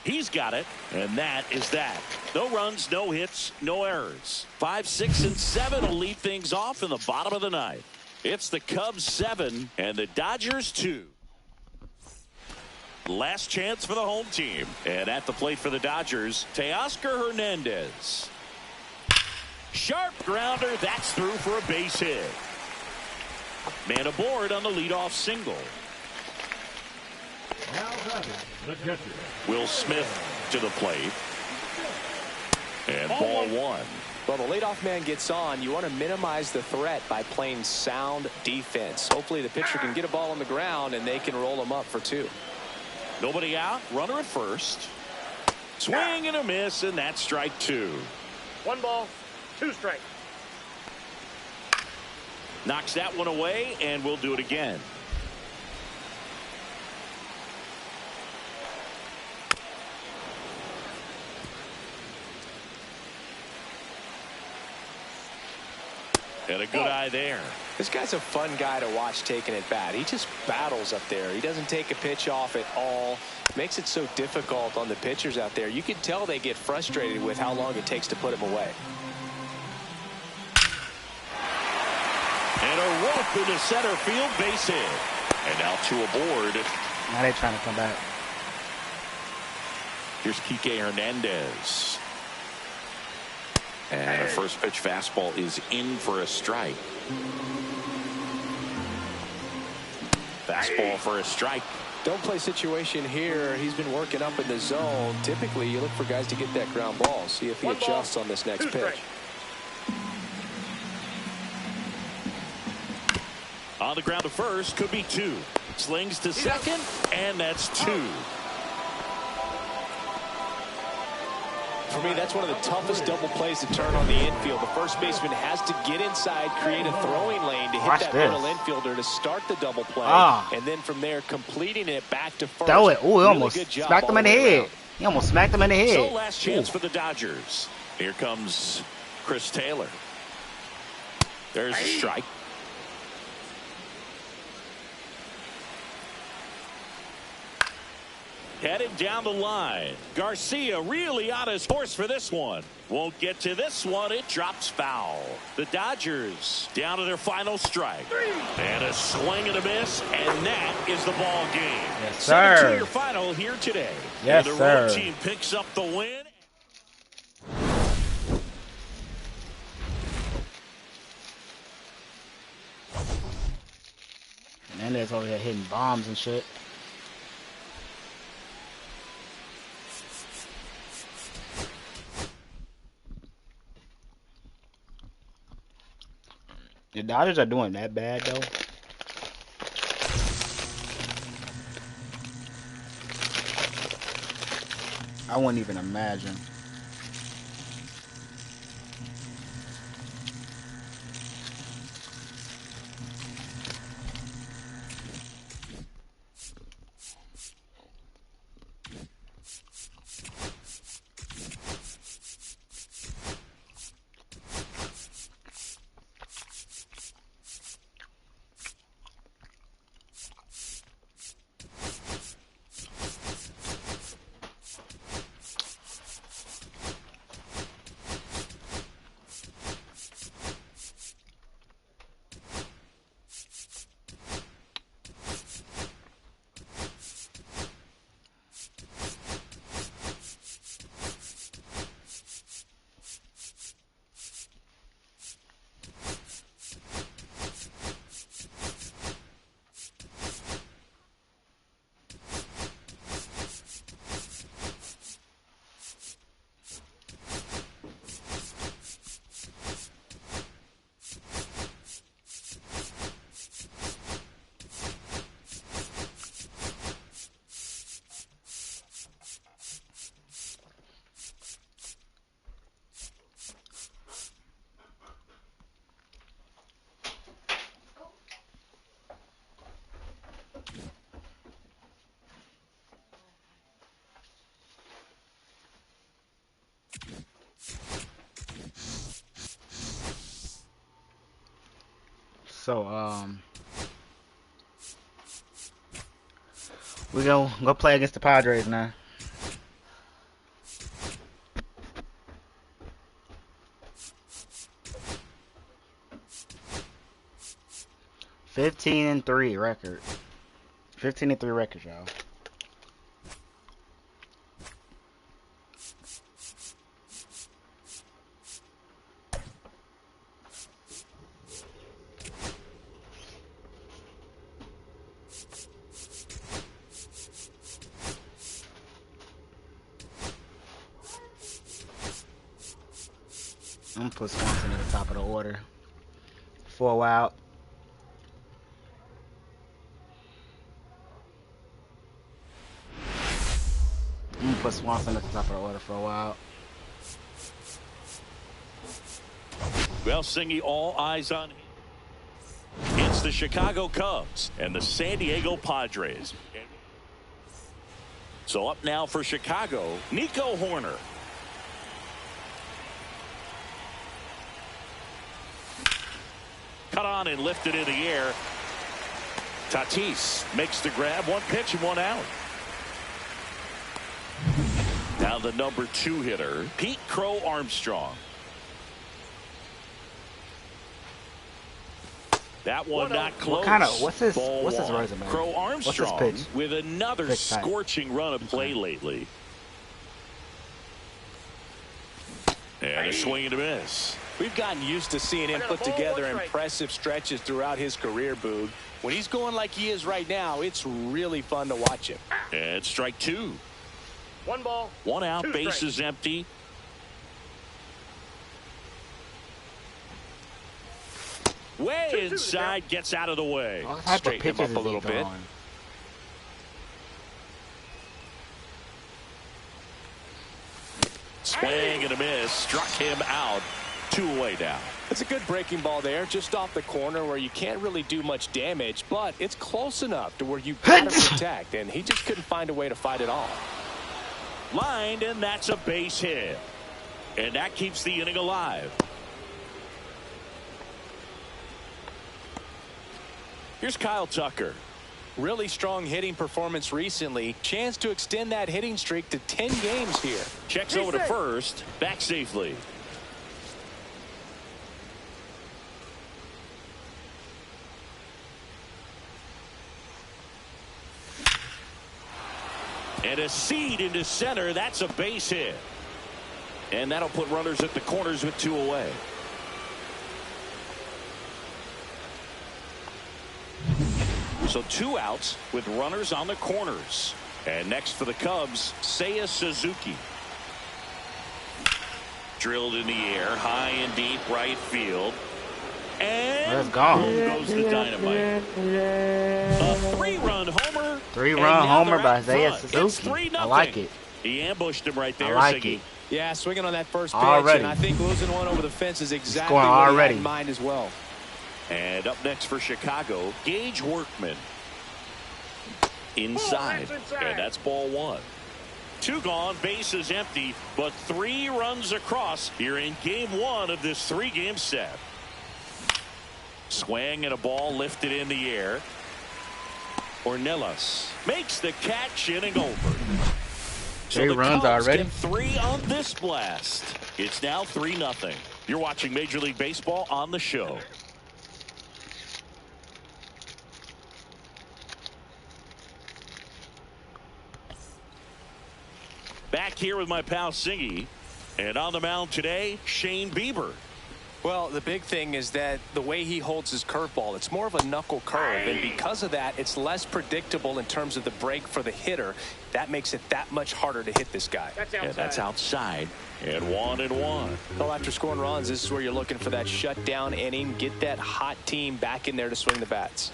He's got it, and that is that. No runs, no hits, no errors. 5, 6, and 7 will lead things off in the bottom of the 9th. It's the Cubs 7 and the Dodgers 2. Last chance for the home team. And at the plate for the Dodgers, Teoscar Hernandez. Sharp grounder. That's through for a base hit. Man aboard on the leadoff single. Will Smith to the plate. And ball 1. Well, the leadoff man gets on. You want to minimize the threat by playing sound defense. Hopefully the pitcher can get a ball on the ground and they can roll him up for 2. Nobody out. Runner at first. Swing and a miss, and that's strike 2. 1 ball, 2 strikes. Knocks that one away, and we'll do it again. And a good eye there. This guy's a fun guy to watch taking at bat. He just battles up there. He doesn't take a pitch off at all. Makes it so difficult on the pitchers out there. You can tell they get frustrated with how long it takes to put him away. And a rope into center field, base hit. And now 2 aboard. Now they're trying to come back. Here's Kike Hernandez. And a first pitch fastball is in for a strike. Fastball for a strike. Don't play situation here. He's been working up in the zone. Typically, you look for guys to get that ground ball. See if he adjusts on this next pitch. On the ground to first, could be 2. Slings to second, and that's 2. For me, that's one of the toughest double plays to turn on the infield. The first baseman has to get inside, create a throwing lane to hit that middle infielder to start the double play. And then from there, completing it back to first. Throw it. Oh, he really almost smacked him in the head. He almost smacked him in the head. So last chance for the Dodgers. Here comes Chris Taylor. There's a strike. Headed down the line. Garcia really on his horse for this one. Won't get to this one. It drops foul. The Dodgers down to their final strike. And a swing and a miss, and that is the ball game. Yes, sir. 7-2 your final here today. Yes, and the sir. road team picks up the win. Hernandez over here hitting bombs and shit. Dodgers are doing that bad though. I wouldn't even imagine. So we go play against the Padres now. (15-3) record. 15-3 record, y'all. I'm gonna put Swanson at the top of the order. 4 out. I'm gonna put Swanson at the top of the order for a while. Well, Singy, all eyes on him. It's the Chicago Cubs and the San Diego Padres. So up now for Chicago, Nico Horner. Cut on and lifted in the air. Tatis makes the grab. 1 pitch and 1 out. Now the number 2 hitter, Pete Crow Armstrong. That one not close. What's his resume? Crow Armstrong what's his pitch? with another Pitch type. scorching run of play lately. And a swing and a miss. We've gotten used to seeing him put together impressive stretches throughout his career, Boog. When he's going like he is right now, it's really fun to watch him. And strike 2. 1 ball. 1 out, 2 bases empty. Way inside, gets out of the way. What type of Straighten him pitches up a is he little bit. throwing? Swing and a miss. Struck him out. 2 away now. It's a good breaking ball there, just off the corner where you can't really do much damage, but it's close enough to where you got to protect, and he just couldn't find a way to fight it off. Lined, and that's a base hit. And that keeps the inning alive. Here's Kyle Tucker. Really strong hitting performance recently. Chance to extend that hitting streak to 10 games here. Checks over to first. Back safely. And a seed into center. That's a base hit. And that'll put runners at the corners with 2 away. So 2 outs with runners on the corners. And next for the Cubs, Seiya Suzuki. Drilled in the air, high and deep right field. And Let's go. boom goes the dynamite. A 3-run homer. 3-run homer by Isaiah It's Suzuki. 3-0. I like it. He ambushed him right there. I like it. Yeah, swinging on that first pitch, Already. and I think losing one over the fence is exactly Scoring what he already. had in mind as well. And up next for Chicago, Gage Workman. Inside. And that's ball 1. 2 gone, bases empty, but 3 runs across here in game 1 of this 3-game set. Swing and a ball lifted in the air. Ornelas makes the catch, inning over. So 3 the runs Cubs already? get 3 on this blast. It's now 3-0. You're watching Major League Baseball on the show. Back here with my pal Singy, and on the mound today, Shane Bieber. Well, the big thing is that the way he holds his curveball, it's more of a knuckle curve, and because of that, it's less predictable in terms of the break for the hitter. That makes it that much harder to hit this guy. That's outside. And 1-1. Well, after scoring runs, this is where you're looking for that shutdown inning, get that hot team back in there to swing the bats.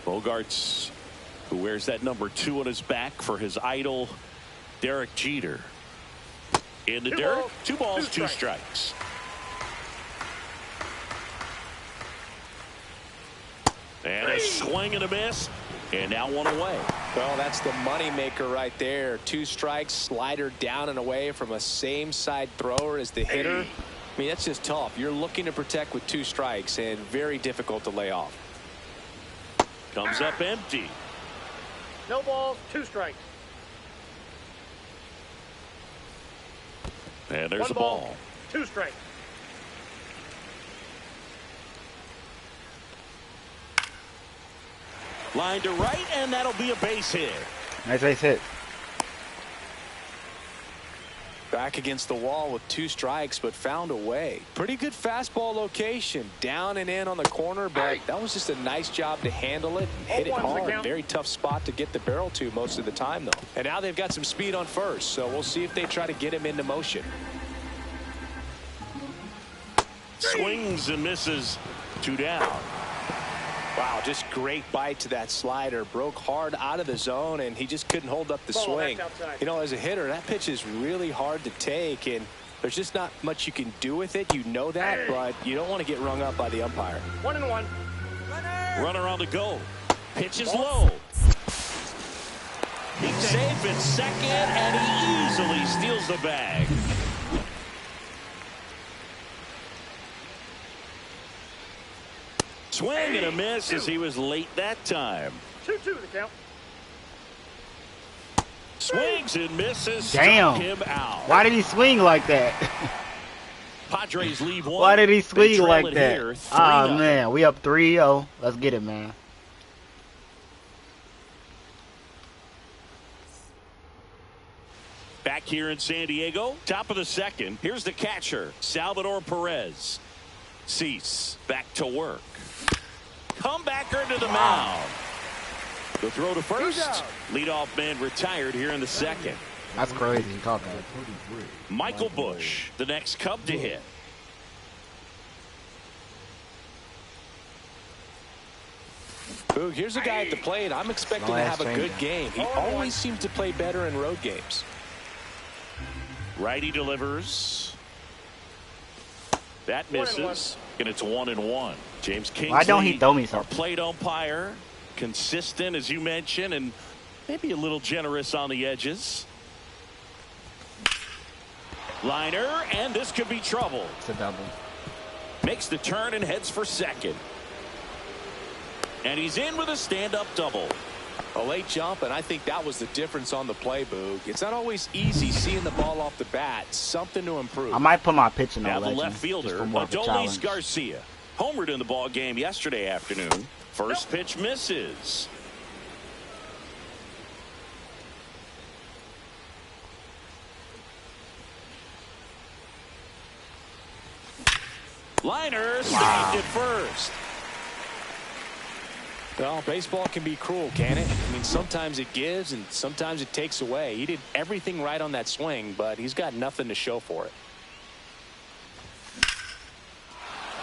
Bogarts, who wears that number 2 on his back for his idol, Derek Jeter. In the dirt, 2 balls, 2 strikes. And a swing and a miss, and now 1 away. Well, that's the money maker right there. 2 strikes, slider down and away from a same side thrower as the hitter. I mean, that's just tough. You're looking to protect with 2 strikes and very difficult to lay off. Comes up empty. No balls, 2 strikes. And there's 1 a ball. 2 strikes. Line to right, and that'll be a base hit. Nice base hit. Back against the wall with 2 strikes, but found a way. Pretty good fastball location. Down and in on the corner, but that was just a nice job to handle it and hit it hard. Very tough spot to get the barrel to most of the time, though. And now they've got some speed on first, so we'll see if they try to get him into motion. Swings and misses, 2 down. Wow, just great bite to that slider. Broke hard out of the zone, and he just couldn't hold up the swing. You know, as a hitter, that pitch is really hard to take, and there's just not much you can do with it. You know that, but you don't want to get rung up by the umpire. 1-1. Runner on the go. Pitch is low. He's safe at second, and he easily steals the bag. Swing and a miss as he was late that time. 2-2 the count. Swings and misses. Damn. Struck him out. Why did he swing like that? Padres leave 1. Why did he swing trail like it that? here, Oh 3-0. man, we up 3-0. Let's get it, man. Back here in San Diego, top of the second. Here's the catcher, Salvador Perez. Cease back to work. Comebacker to the mound. The throw to first. Leadoff man retired here in the second. That's crazy. Talk about it. Michael Busch, the next Cub to hit. Boog, here's a guy at the plate. I'm expecting to have a good game. He always seems to play better in road games. Righty delivers. That misses, and it's 1-1. James Kingsley, Why don't he throw me our something? plate umpire, consistent as you mentioned, and maybe a little generous on the edges. Liner, and this could be trouble. It's a double. Makes the turn and heads for second. And he's in with a stand-up double. A late jump, and I think that was the difference on the play, Boog. It's not always easy seeing the ball off the bat. Something to improve. I might put my pitch in Now the the left fielder, Adolis Garcia, homered in the ball game yesterday afternoon. First pitch misses. Liner saved at first. Well, baseball can be cruel, can it? I mean, sometimes it gives and sometimes it takes away. He did everything right on that swing, but he's got nothing to show for it.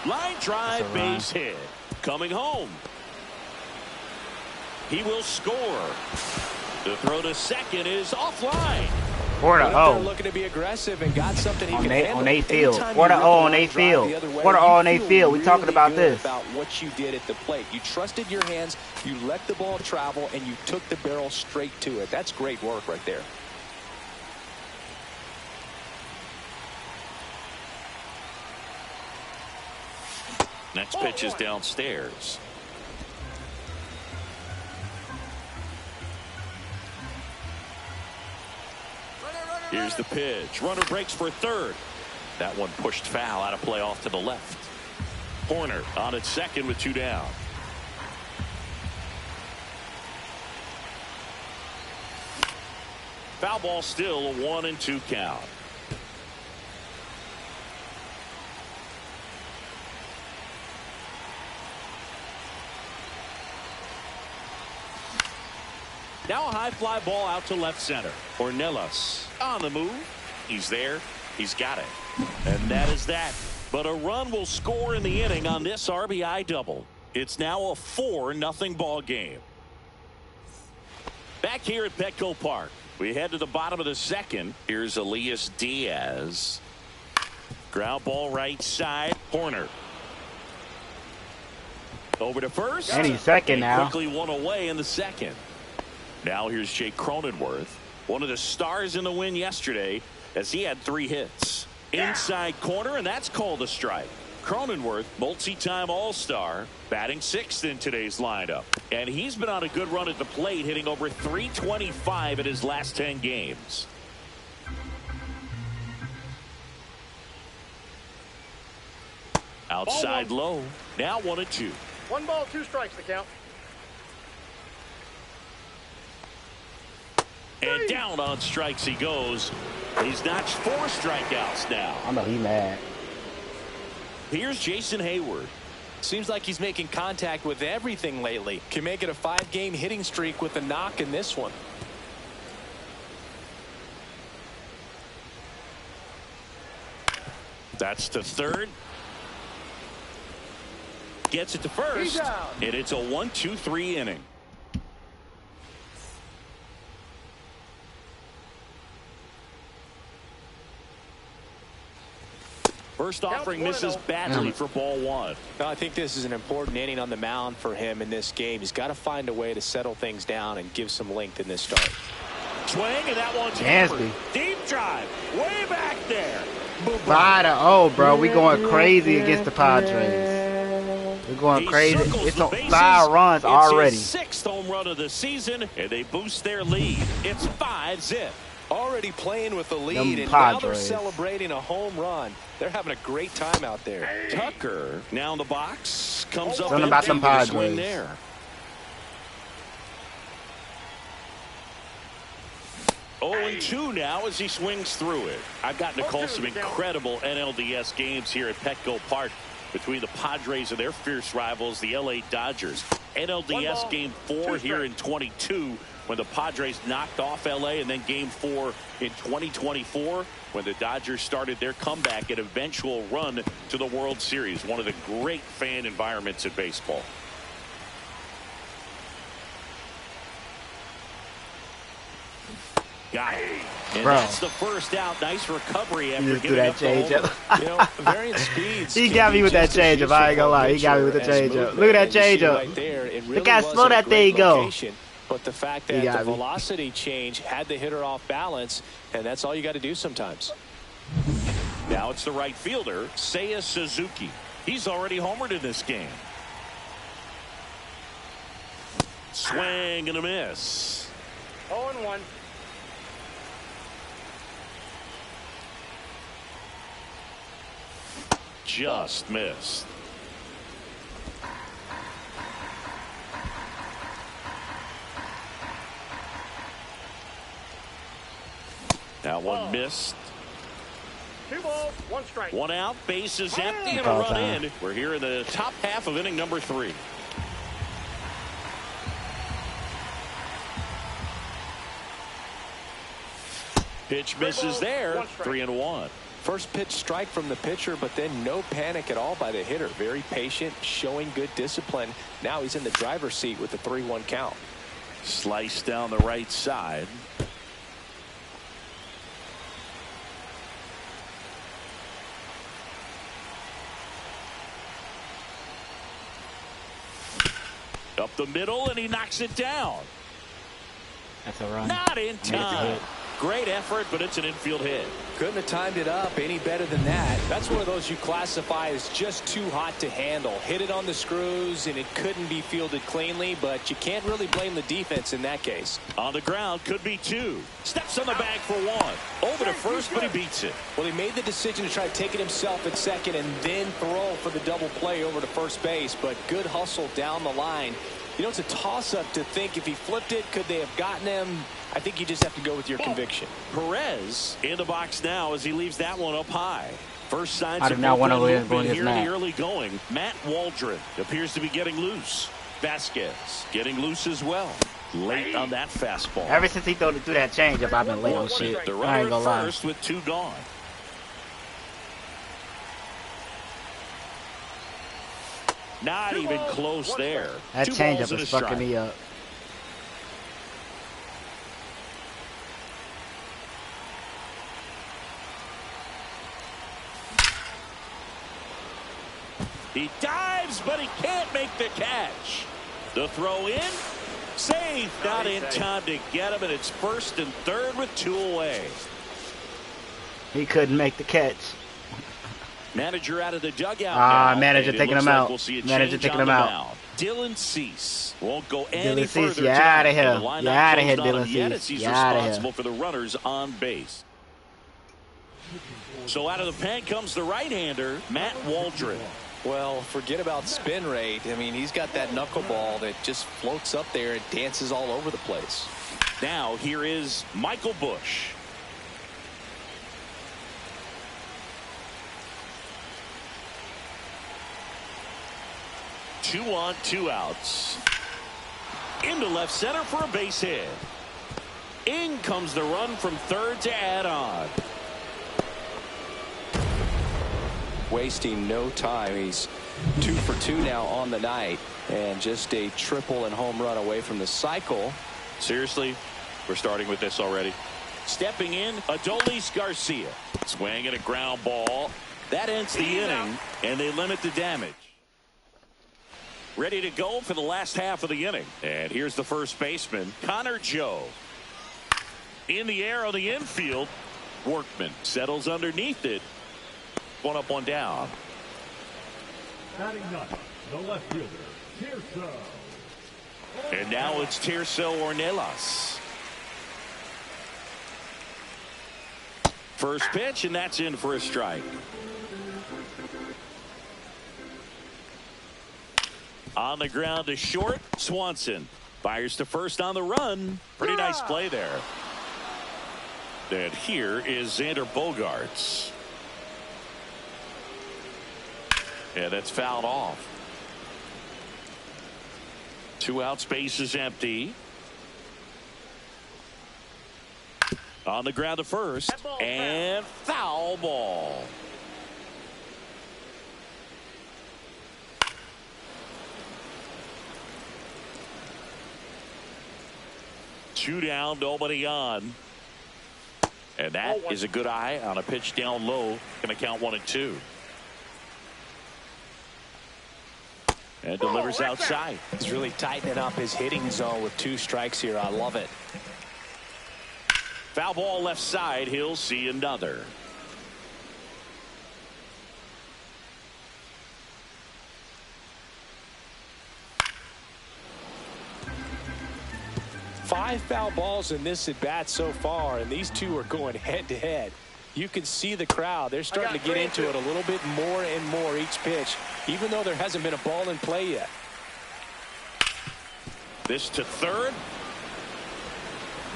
Line drive, base hit. Coming home. He will score. The throw to second is offline. 4-0. Looking to be aggressive and got something he can handle. On their field. 4-0 on their field. 4-0 on their field. We talking about this. About what you did at the plate. You trusted your hands. You let the ball travel, and you took the barrel straight to it. That's great work right there. Next pitch is downstairs. Here's the pitch. Runner breaks for third. That one pushed foul out of play off to the left. Horner on at second with 2 down. Foul ball still, a 1-2 count. Now a high fly ball out to left center. Ornelas on the move. He's there. He's got it. And that is that. But a run will score in the inning on this RBI double. It's now a 4-0 ball game. Back here at Petco Park, we head to the bottom of the second. Here's Elias Diaz. Ground ball right side. Horner. Over to first. And he's second now. Quickly one away in the second. Now here's Jake Cronenworth, one of the stars in the win yesterday, as he had 3 hits. Inside corner, and that's called a strike. Cronenworth, multi-time All-Star, batting 6th in today's lineup. And he's been on a good run at the plate, hitting over .325 in his last 10 games. Outside low, now 1-2. 1 ball, 2 strikes to count. And down on strikes he goes. He's notched 4 strikeouts now. I know he mad. Here's Jason Hayward. Seems like he's making contact with everything lately. Can make it a 5-game hitting streak with a knock in this one. That's to third. Gets it to first. And it's a 1-2-3 inning. First offering misses badly for ball 1. I think this is an important inning on the mound for him in this game. He's got to find a way to settle things down and give some length in this start. Swing, and that one's hammered. Deep drive, way back there. 5-0, bro. We going crazy against the Padres. We're going crazy. It's on 5 runs already. It's his 6th home run of the season, and they boost their lead. It's 5-zip. Already playing with the lead, and Padres. now they're celebrating a home run. They're having a great time out there. Tucker now in the box, comes up Something about them empty with a swing Padres. there. Oh, and 2 now as he swings through it. I've gotten to call some incredible NLDS games here at Petco Park between the Padres and their fierce rivals, the LA Dodgers. NLDS Game 4 here in 22 when the Padres knocked off LA, and then Game 4 in 2024 when the Dodgers started their comeback and eventual run to the World Series. One of the great fan environments in baseball. Got it. And that's the first out. Nice recovery after giving up the changeup. You know, varying speeds. He got me with that changeup. I ain't gonna lie. He got me with the changeup. Look at that changeup. Look how slow that thing go. But the fact that the velocity change had the hitter off balance, and that's all you got to do sometimes. Now it's the right fielder, Seiya Suzuki. He's already homered in this game. Swing and a miss. 0-1. Just missed. That one missed. 2 balls, 1 strike. 1 out, base is empty, and a run in. We're here in the top half of inning number 3. Pitch misses there. 3-1. First pitch strike from the pitcher, but then no panic at all by the hitter. Very patient, showing good discipline. Now he's in the driver's seat with the 3-1 count. Slice down the right side. Up the middle, and he knocks it down. That's a run. Not in time. Great effort, but it's an infield hit. Couldn't have timed it up any better than that. That's one of those you classify as just too hot to handle. Hit it on the screws, and it couldn't be fielded cleanly, but you can't really blame the defense in that case. On the ground, could be 2. Steps on the bag for 1. Over to first, but he beats it. Well, he made the decision to try to take it himself at second and then throw for the double play over to first base, but good hustle down the line. You know, it's a toss-up to think if he flipped it, could they have gotten him? I think you just have to go with your conviction. Perez in the box now as he leaves that one up high. First signs I do of not want to movement lose here in Matt. the early going. Matt Waldron appears to be getting loose. Vasquez getting loose as well. Late on that fastball. Ever since he threw that changeup, I've been late on shit. The I runner ain't gonna at lie. first with 2 gone. Not even close there. That 2 balls changeup and a is fucking strike. me up. He dives, but he can't make the catch. The throw in. Safe. Not in time to get him, and it's first and third with 2 away. He couldn't make the catch. Manager out of the dugout. Manager taking him out. Manager taking him out. Dylan Cease won't go any Dylan Cease, further. you're out of tonight. here. The line You're not out of here, closed on Dylan him yet Cease. as he's You're out of responsible here. for the runners on base. So out of the pen comes the right-hander, Matt Waldron. Well, forget about spin rate. I mean, he's got that knuckleball that just floats up there and dances all over the place. Now here is Michael Busch. Two on, 2 outs. Into left center for a base hit. In comes the run from third to add on. Wasting no time. He's 2 for 2 now on the night, and just a triple and home run away from the cycle. Seriously, we're starting with this already. Stepping in, Adolis Garcia. Swing at a ground ball. That ends the inning, and they limit the damage. Ready to go for the last half of the inning. And here's the first baseman, Connor Joe. In the air on the infield. Workman settles underneath it. 1 up, 1 down. Batting ninth, the left fielder, Tirso. And now it's Tirso Ornelas. First pitch, and that's in for a strike. On the ground to short, Swanson fires to first on the run. Pretty nice play there. And here is Xander Bogaerts. And that's fouled off. 2 outs, base is empty. On the ground to first, and foul ball. Two down, nobody on. And that is a good eye on a pitch down low. Going to count 1 and 2. And delivers outside. He's really tightening up his hitting zone with 2 strikes here. I love it. Foul ball left side. He'll see another. Five foul balls in this at bat so far, and these 2 are going head to head. You can see the crowd. They're starting to get into it a little bit more and more each pitch, even though there hasn't been a ball in play yet. This to third.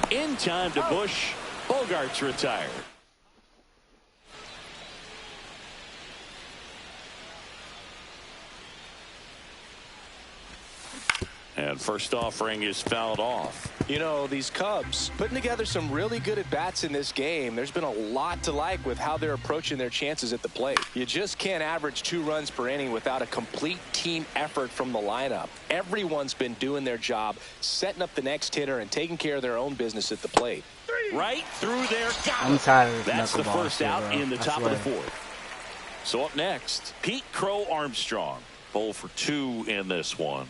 In time to Busch. Bogaerts retired. And first offering is fouled off. You know, these Cubs putting together some really good at-bats in this game. There's been a lot to like with how they're approaching their chances at the plate. You just can't average 2 runs per inning without a complete team effort from the lineup. Everyone's been doing their job, setting up the next hitter and taking care of their own business at the plate. Right through there. I'm tired of That's the first shit, out bro. in the top of swear. the 4th. So up next, Pete Crow Armstrong. 0 for 2 in this one.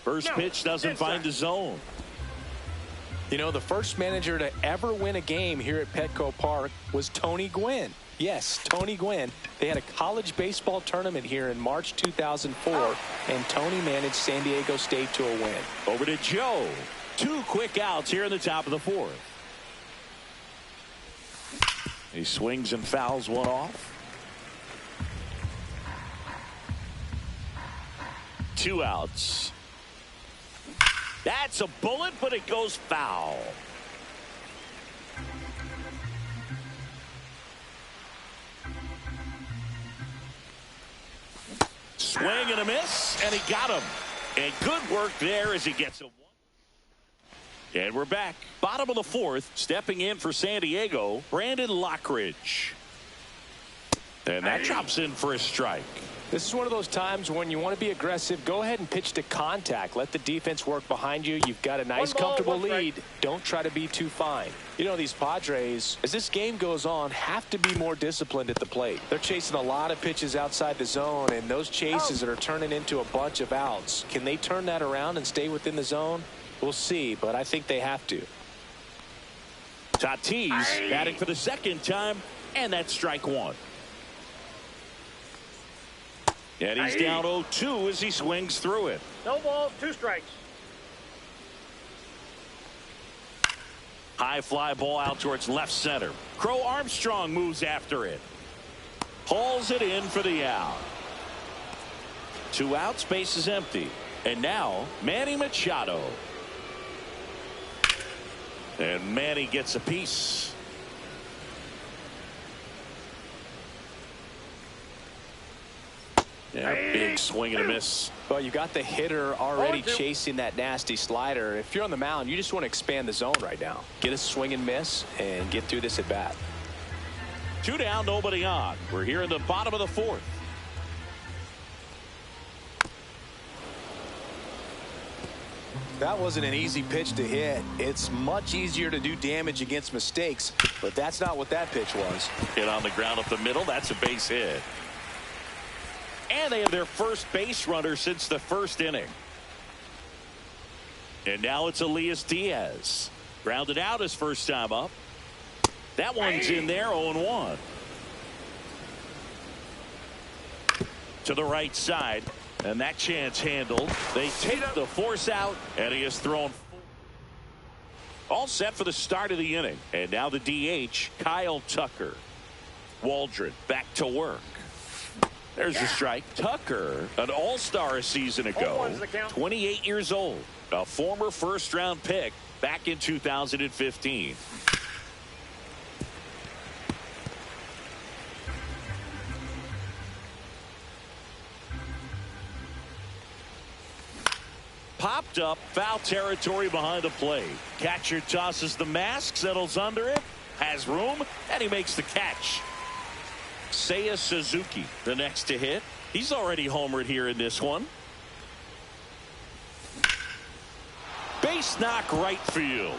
First pitch doesn't find the zone. You know, the first manager to ever win a game here at Petco Park was Tony Gwynn. Yes, Tony Gwynn. They had a college baseball tournament here in March 2004, and Tony managed San Diego State to a win. Over to Joe. 2 quick outs here in the top of the 4th. He swings and fouls one off. 2 outs. That's a bullet, but it goes foul. Swing and a miss, and he got him. And good work there as he gets a 1. And we're back. Bottom of the 4th, stepping in for San Diego, Brandon Lockridge. And that drops in for a strike. This is one of those times when you want to be aggressive. Go ahead and pitch to contact. Let the defense work behind you. You've got a nice, comfortable lead. Don't try to be too fine. You know, these Padres, as this game goes on, have to be more disciplined at the plate. They're chasing a lot of pitches outside the zone, and those chases that are turning into a bunch of outs. Can they turn that around and stay within the zone? We'll see, but I think they have to. Tatis batting for the 2nd time, and that's strike 1. And he's down 0-2 as he swings through it. No balls, 2 strikes. High fly ball out towards left center. Crow Armstrong moves after it. Hauls it in for the out. 2 outs, base is empty. And now Manny Machado. And Manny gets a piece. Yeah, big swing and a miss. Well, you got the hitter already chasing that nasty slider. If you're on the mound, you just want to expand the zone right now. Get a swing and miss and get through this at bat. 2 down, nobody on. We're here in the bottom of the 4th. That wasn't an easy pitch to hit. It's much easier to do damage against mistakes, but that's not what that pitch was. Hit on the ground up the middle. That's a base hit. And they have their first base runner since the 1st inning. And now it's Elias Diaz. Grounded out his first time up. That one's in there, 0-1. To the right side. And that chance handled. They take the force out, and he is thrown. All set for the start of the inning. And now the DH, Kyle Tucker. Waldron back to work. There's a strike. Tucker, an all-star a season ago, 28 years old, a former 1st-round pick back in 2015. Popped up, foul territory behind the plate. Catcher tosses the mask, settles under it, has room, and he makes the catch. Seiya Suzuki, the next to hit. He's already homered here in this one. Base knock right field.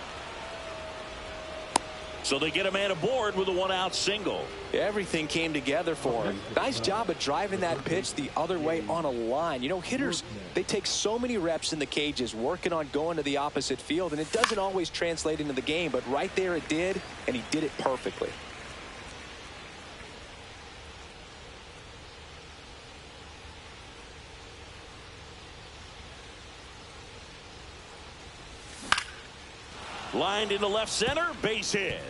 So they get a man aboard with a 1-out single. Everything came together for him. Nice job of driving that pitch the other way on a line. You know, hitters, they take so many reps in the cages working on going to the opposite field, and it doesn't always translate into the game, but right there it did, and he did it perfectly. Lined into left center, base hit.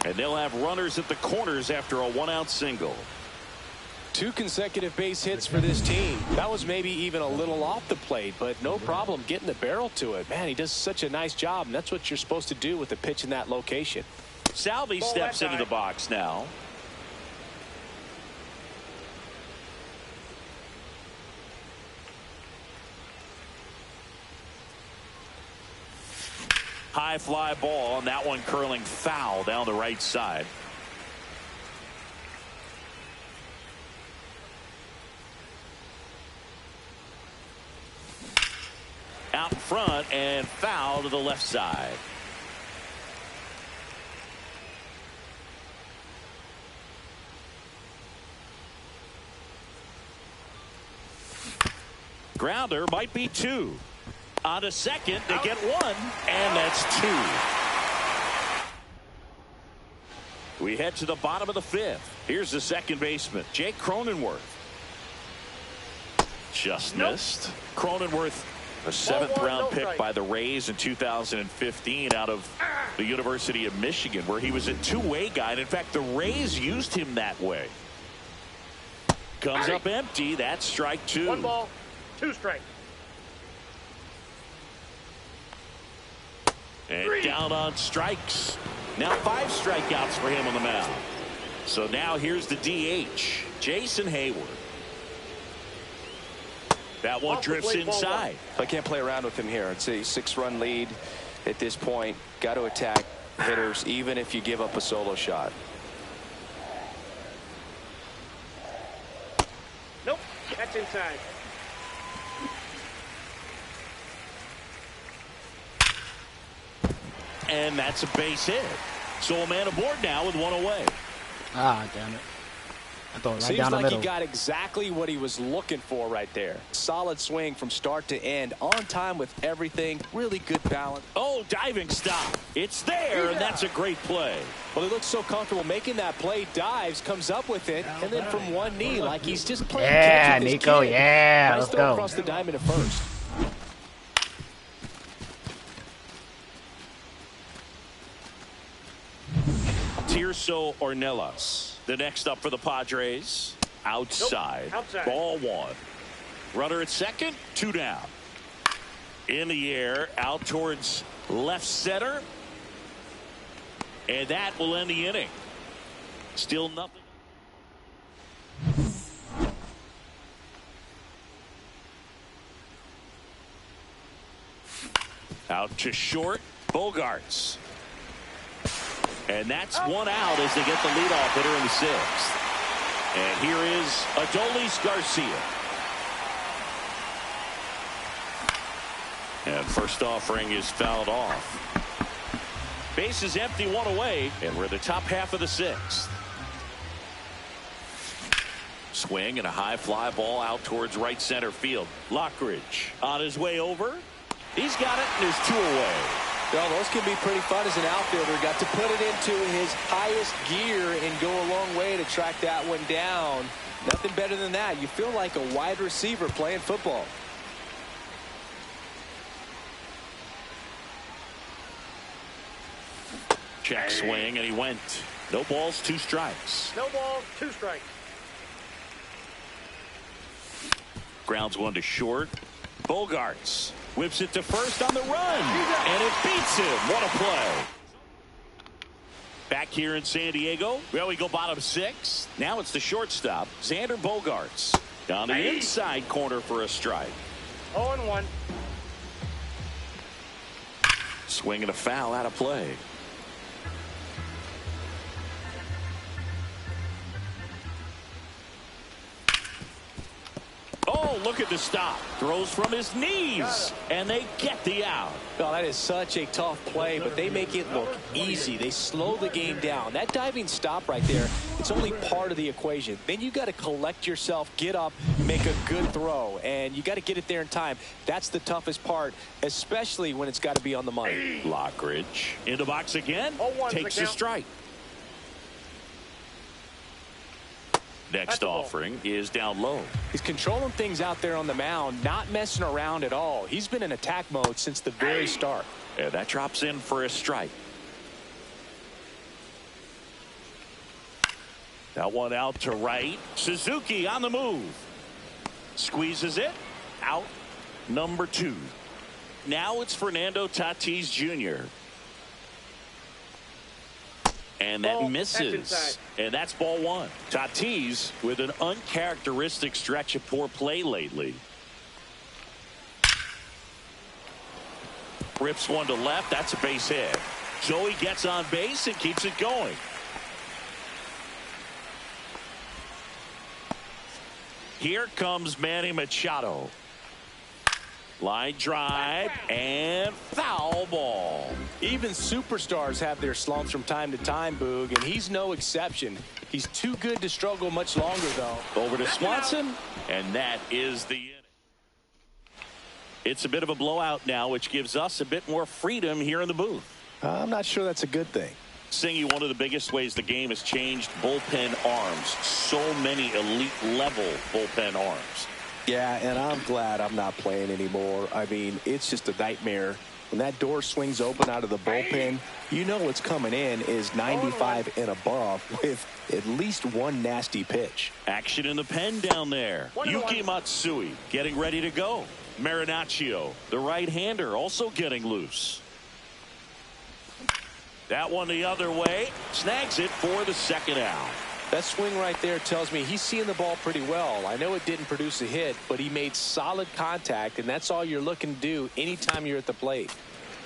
And they'll have runners at the corners after a 1-out single. 2 consecutive base hits for this team. That was maybe even a little off the plate, but no problem getting the barrel to it. Man, he does such a nice job, and that's what you're supposed to do with a pitch in that location. Salvi steps into the box now. high fly ball, and that one curling foul down the right side. Out front and foul to the left side. Grounder might be 2. On a second, they get 1, and that's 2. We head to the bottom of the 5th. Here's the second baseman, Jake Cronenworth. Just missed. Cronenworth, a 7th-round pick by the Rays in 2015 out of the University of Michigan, where he was a two-way guy. And in fact, the Rays used him that way. Comes up empty. That's strike 2. 1 ball, 2 strikes. And down on strikes. Now 5 strikeouts for him on the mound. So now here's the DH, Jason Hayward. That one drifts inside. I can't play around with him here. It's a 6-run lead at this point. Got to attack hitters even if you give up a solo shot. Nope, that's inside. And that's a base hit. So a man aboard now with 1 away. Ah, damn it. I thought right Seems down the like middle. he got exactly what he was looking for right there. Solid swing from start to end. On time with everything. Really good balance. Oh, diving stop. It's there, and that's a great play. Well, he looks so comfortable making that play. Dives, comes up with it, and then from one knee, like he's just playing catch with his Nico, kid. yeah, Nice let's throw go. across the diamond at first. Tirso Ornelas, the next up for the Padres. Outside. Nope. Outside. Ball 1. Runner at second, 2 down. In the air, out towards left center. And that will end the inning. Still nothing. Out to short, Bogarts. And that's 1 out as they get the leadoff hitter in the 6th. And here is Adolis Garcia. And first offering is fouled off. Base is empty, 1 away, and we're the top half of the 6th. Swing and a high fly ball out towards right center field. Lockridge on his way over. He's got it, and there's 2 away. Well, those can be pretty fun as an outfielder. Got to put it into his highest gear and go a long way to track that one down. Nothing better than that. You feel like a wide receiver playing football. Check swing, and he went. No balls, 2 strikes. No balls, 2 strikes. Grounds 1 to short. Bogarts whips it to first on the run, and it beats him. What a play. Back here in San Diego, well, we go bottom 6. Now it's the shortstop, Xander Bogarts. Down the inside corner for a strike. 0-1. Swing and a foul out of play. Oh, look at the stop. Throws from his knees, and they get the out. Oh, that is such a tough play, but they make it look easy. They slow the game down. That diving stop right there, it's only part of the equation. Then you got to collect yourself, get up, make a good throw, and you got to get it there in time. That's the toughest part, especially when it's got to be on the money. Lockridge in the box again, 0-1 takes a strike. Next offering is down low. He's controlling things out there on the mound, not messing around at all. He's been in attack mode since the very start. And that drops in for a strike. That one out to right. Suzuki on the move. Squeezes it. Out number 2. Now it's Fernando Tatis Jr. And that misses. And that's ball 1. Tatis with an uncharacteristic stretch of poor play lately. Rips one to left. That's a base hit. So he gets on base and keeps it going. Here comes Manny Machado. Line drive and foul ball. Even superstars have their slumps from time to time, Boog, and he's no exception. He's too good to struggle much longer, though. Over to Swanson, and that is the inning. It's a bit of a blowout now, which gives us a bit more freedom here in the booth. I'm not sure that's a good thing. Singy, one of the biggest ways the game has changed, bullpen arms. So many elite level bullpen arms. Yeah, and I'm glad I'm not playing anymore. I mean, it's just a nightmare. When that door swings open out of the bullpen, you know what's coming in is 95 and above with at least one nasty pitch. Action in the pen down there. Yuki Matsui getting ready to go. Marinaccio, the right-hander, also getting loose. That one the other way. Snags it for the second out. That swing right there tells me he's seeing the ball pretty well. I know it didn't produce a hit, but he made solid contact, and that's all you're looking to do anytime you're at the plate.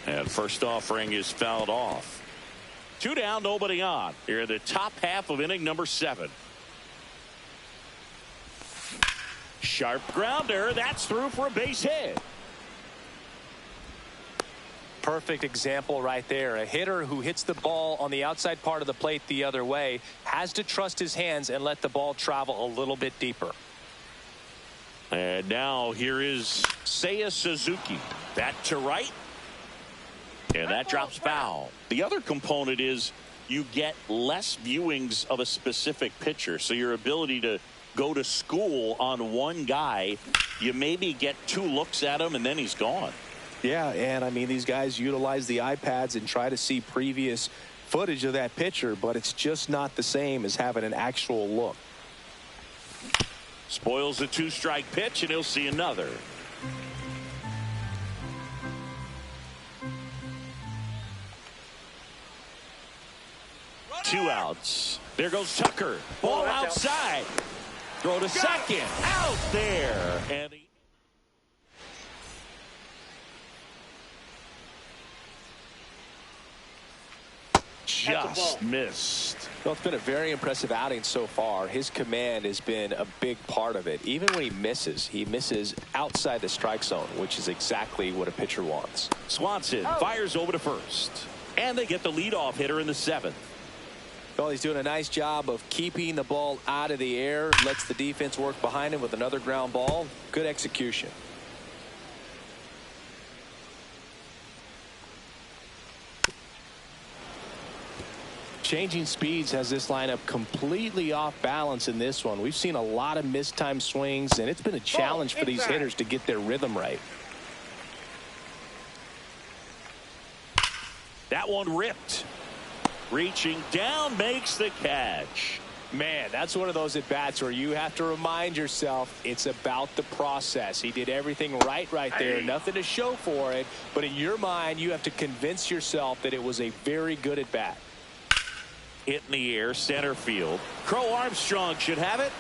And first offering is fouled off. 2 down, nobody on. Here in the top half of inning number 7. Sharp grounder. That's through for a base hit. Perfect example right there. A hitter who hits the ball on the outside part of the plate the other way has to trust his hands and let the ball travel a little bit deeper. And now here is Seiya Suzuki. That to right. And that drops foul. The other component is you get less viewings of a specific pitcher. So your ability to go to school on one guy, you maybe get 2 looks at him and then he's gone. Yeah, and I mean, these guys utilize the iPads and try to see previous footage of that pitcher, but it's just not the same as having an actual look. Spoils the 2-strike pitch, and he'll see another. Two outs. There goes Tucker. Ball outside. Throw to second. Out there. And he just missed. Well, it's been a very impressive outing so far. His command has been a big part of it. Even when he misses outside the strike zone, which is exactly what a pitcher wants. Swanson fires over to first. And they get the leadoff hitter in the 7th. Well, he's doing a nice job of keeping the ball out of the air. Lets the defense work behind him with another ground ball. Good execution. Changing speeds has this lineup completely off balance in this one. We've seen a lot of mistimed swings, and it's been a challenge for these hitters to get their rhythm right. That one ripped. Reaching down, makes the catch. Man, that's one of those at-bats where you have to remind yourself it's about the process. He did everything right there. Nothing to show for it. But in your mind, you have to convince yourself that it was a very good at-bat. Hit in the air, center field. Crow Armstrong should have it.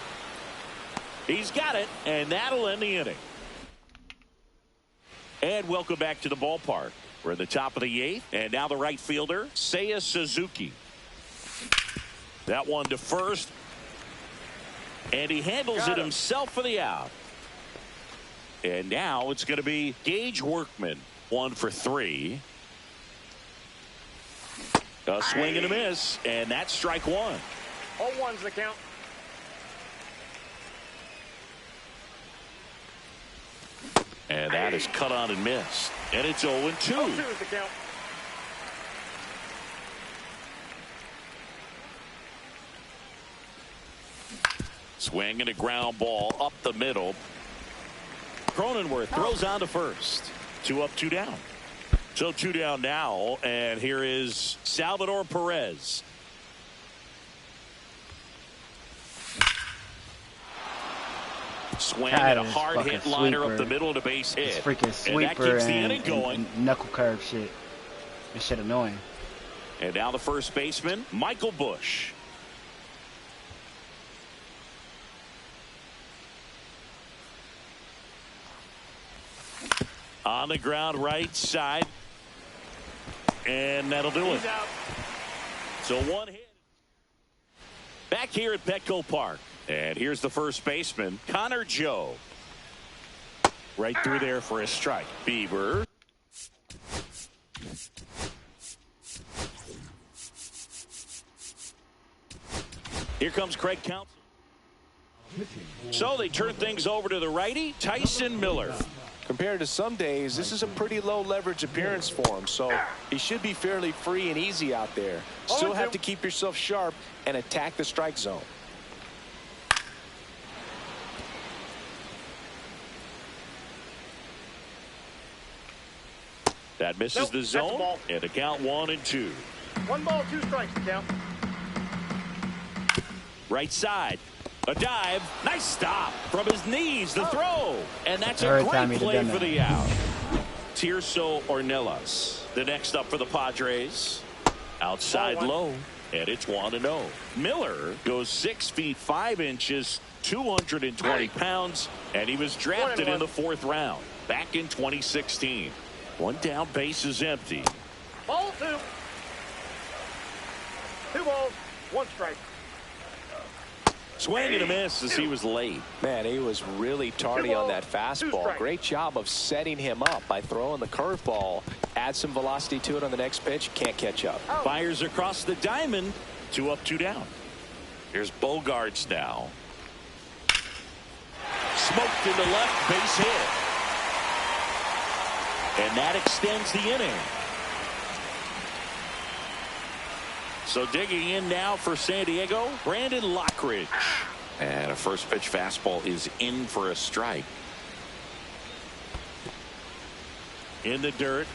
He's got it, and that'll end the inning. And welcome back to the ballpark. We're at the top of the 8th, and now the right fielder, Seiya Suzuki. That one to first, and he handles it himself for the out. And now it's going to be Gage Workman, 1 for 3. A swing and a miss, and that's strike 1. 0-1's the count. And that is cut on and missed. And it's 0-2. 0-2 is the count. Swing and a ground ball up the middle. Cronenworth throws on to first. 2 up, 2 down. So 2 down now, and here is Salvador Perez. Swing and a hard hit liner up the middle of the base hit. It's freaking sweeper and that keeps the inning going. And knuckle curve shit. This shit annoying. And now the first baseman, Michael Busch. On the ground right side. and that'll do it. He's out. So one hit. Back here at Petco Park. And here's the first baseman, Connor Joe. Right through there for a strike. Bieber. Here comes Craig Counsell. So they turn things over to the righty, Tyson Miller. Compared to some days, this is a pretty low leverage appearance for him, so he should be fairly free and easy out there. Still have to keep yourself sharp and attack the strike zone. That misses the zone, and the count 1-2. 1 ball, 2 strikes to count. Right side. A dive. Nice stop from his knees. The throw. And that's a great play for the out. Tirso Ornelas. The next up for the Padres. Outside low. And it's 1-0. Miller goes 6 feet 5 inches, 220 pounds. And he was drafted in the 4th round back in 2016. One down, base is empty. Ball 2. 2 balls, 1 strike. Swing and a miss as he was late. Man, he was really tardy on that fastball. Great job of setting him up by throwing the curveball. Add some velocity to it on the next pitch. Can't catch up. Fires across the diamond. 2 up, 2 down. Here's Bogarts now. Smoked into left, base hit. And that extends the inning. So digging in now for San Diego, Brandon Lockridge. And a first pitch fastball is in for a strike. In the dirt.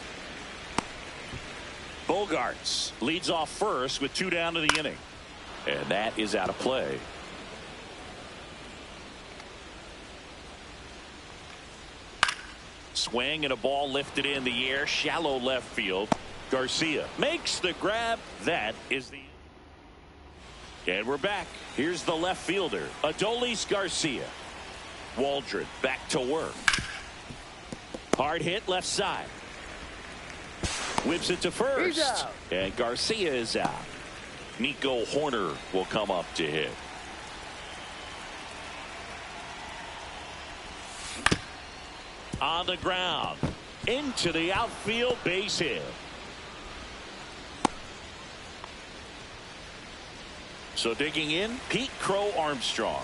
Bogarts leads off first with 2 down to the inning. And that is out of play. Swing and a ball lifted in the air, shallow left field. Garcia makes the grab. That is the. And we're back. Here's the left fielder, Adolis Garcia. Waldron back to work. Hard hit left side. Whips it to first. And Garcia is out. Nico Horner will come up to hit. On the ground. Into the outfield, base hit. So digging in, Pete Crow Armstrong.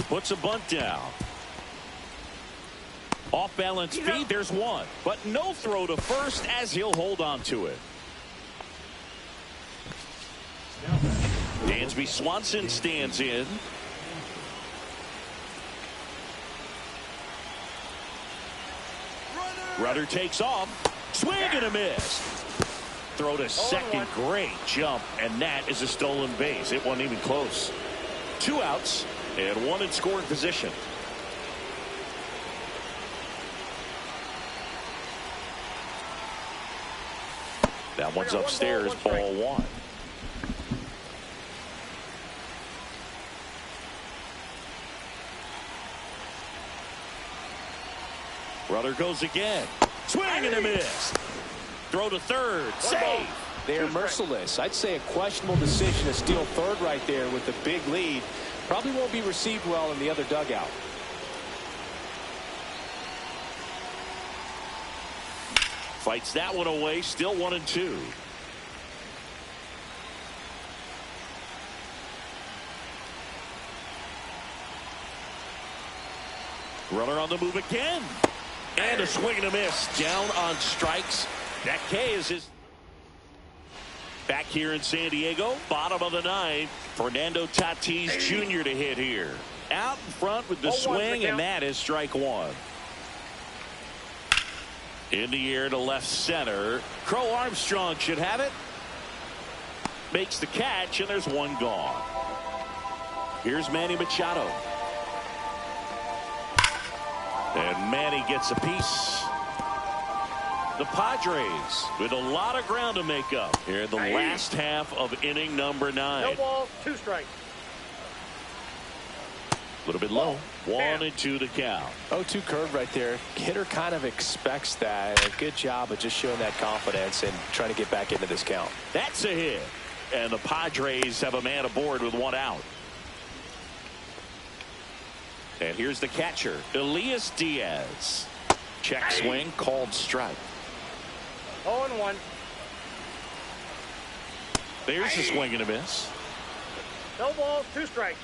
Puts a bunt down. Off balance feed, there's one. But no throw to first as he'll hold on to it. Dansby Swanson stands in. Rudder takes off. Swing and a miss. Throw to second. Great jump. And that is a stolen base. It wasn't even close. 2 outs and 1 in scoring position. That one's upstairs. Ball 1. Rudder goes again. Swing and a miss. Throw to third. Save. They're merciless. I'd say a questionable decision to steal third right there with the big lead. Probably won't be received well in the other dugout. Fights that one away. Still 1-2. Runner on the move again. And a swing and a miss. Down on strikes. That K is his. Back here in San Diego. Bottom of the 9th. Fernando Tatis Jr. to hit here. Out in front with the swing, and that is strike 1. In the air to left center. Crow Armstrong should have it. Makes the catch, and there's one gone. Here's Manny Machado. And Manny gets a piece. The Padres with a lot of ground to make up here in the last half of inning number 9. No ball, 2 strikes. A little bit low. 1-2 the count. 0-2 curve right there. Hitter kind of expects that. A good job of just showing that confidence and trying to get back into this count. That's a hit. And the Padres have a man aboard with 1 out. And here's the catcher, Elias Diaz. Check swing, called strike. 0-1. There's a swing and a miss. No balls, 2 strikes.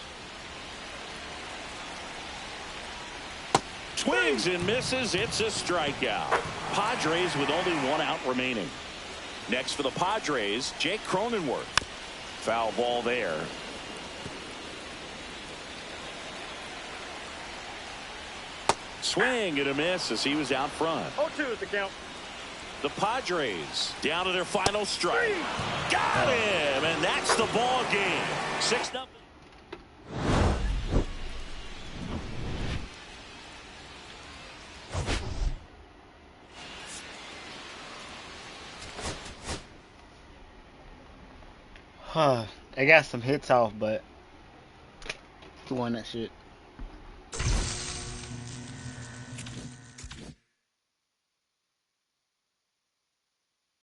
Swings and misses. It's a strikeout. Padres with only 1 out remaining. Next for the Padres, Jake Cronenworth. Foul ball there. Swing and a miss as he was out front. 0-2 is the count. The Padres down to their final strike. Got him, and that's the ball game. 6-0. I got some hits off, but he won that shit.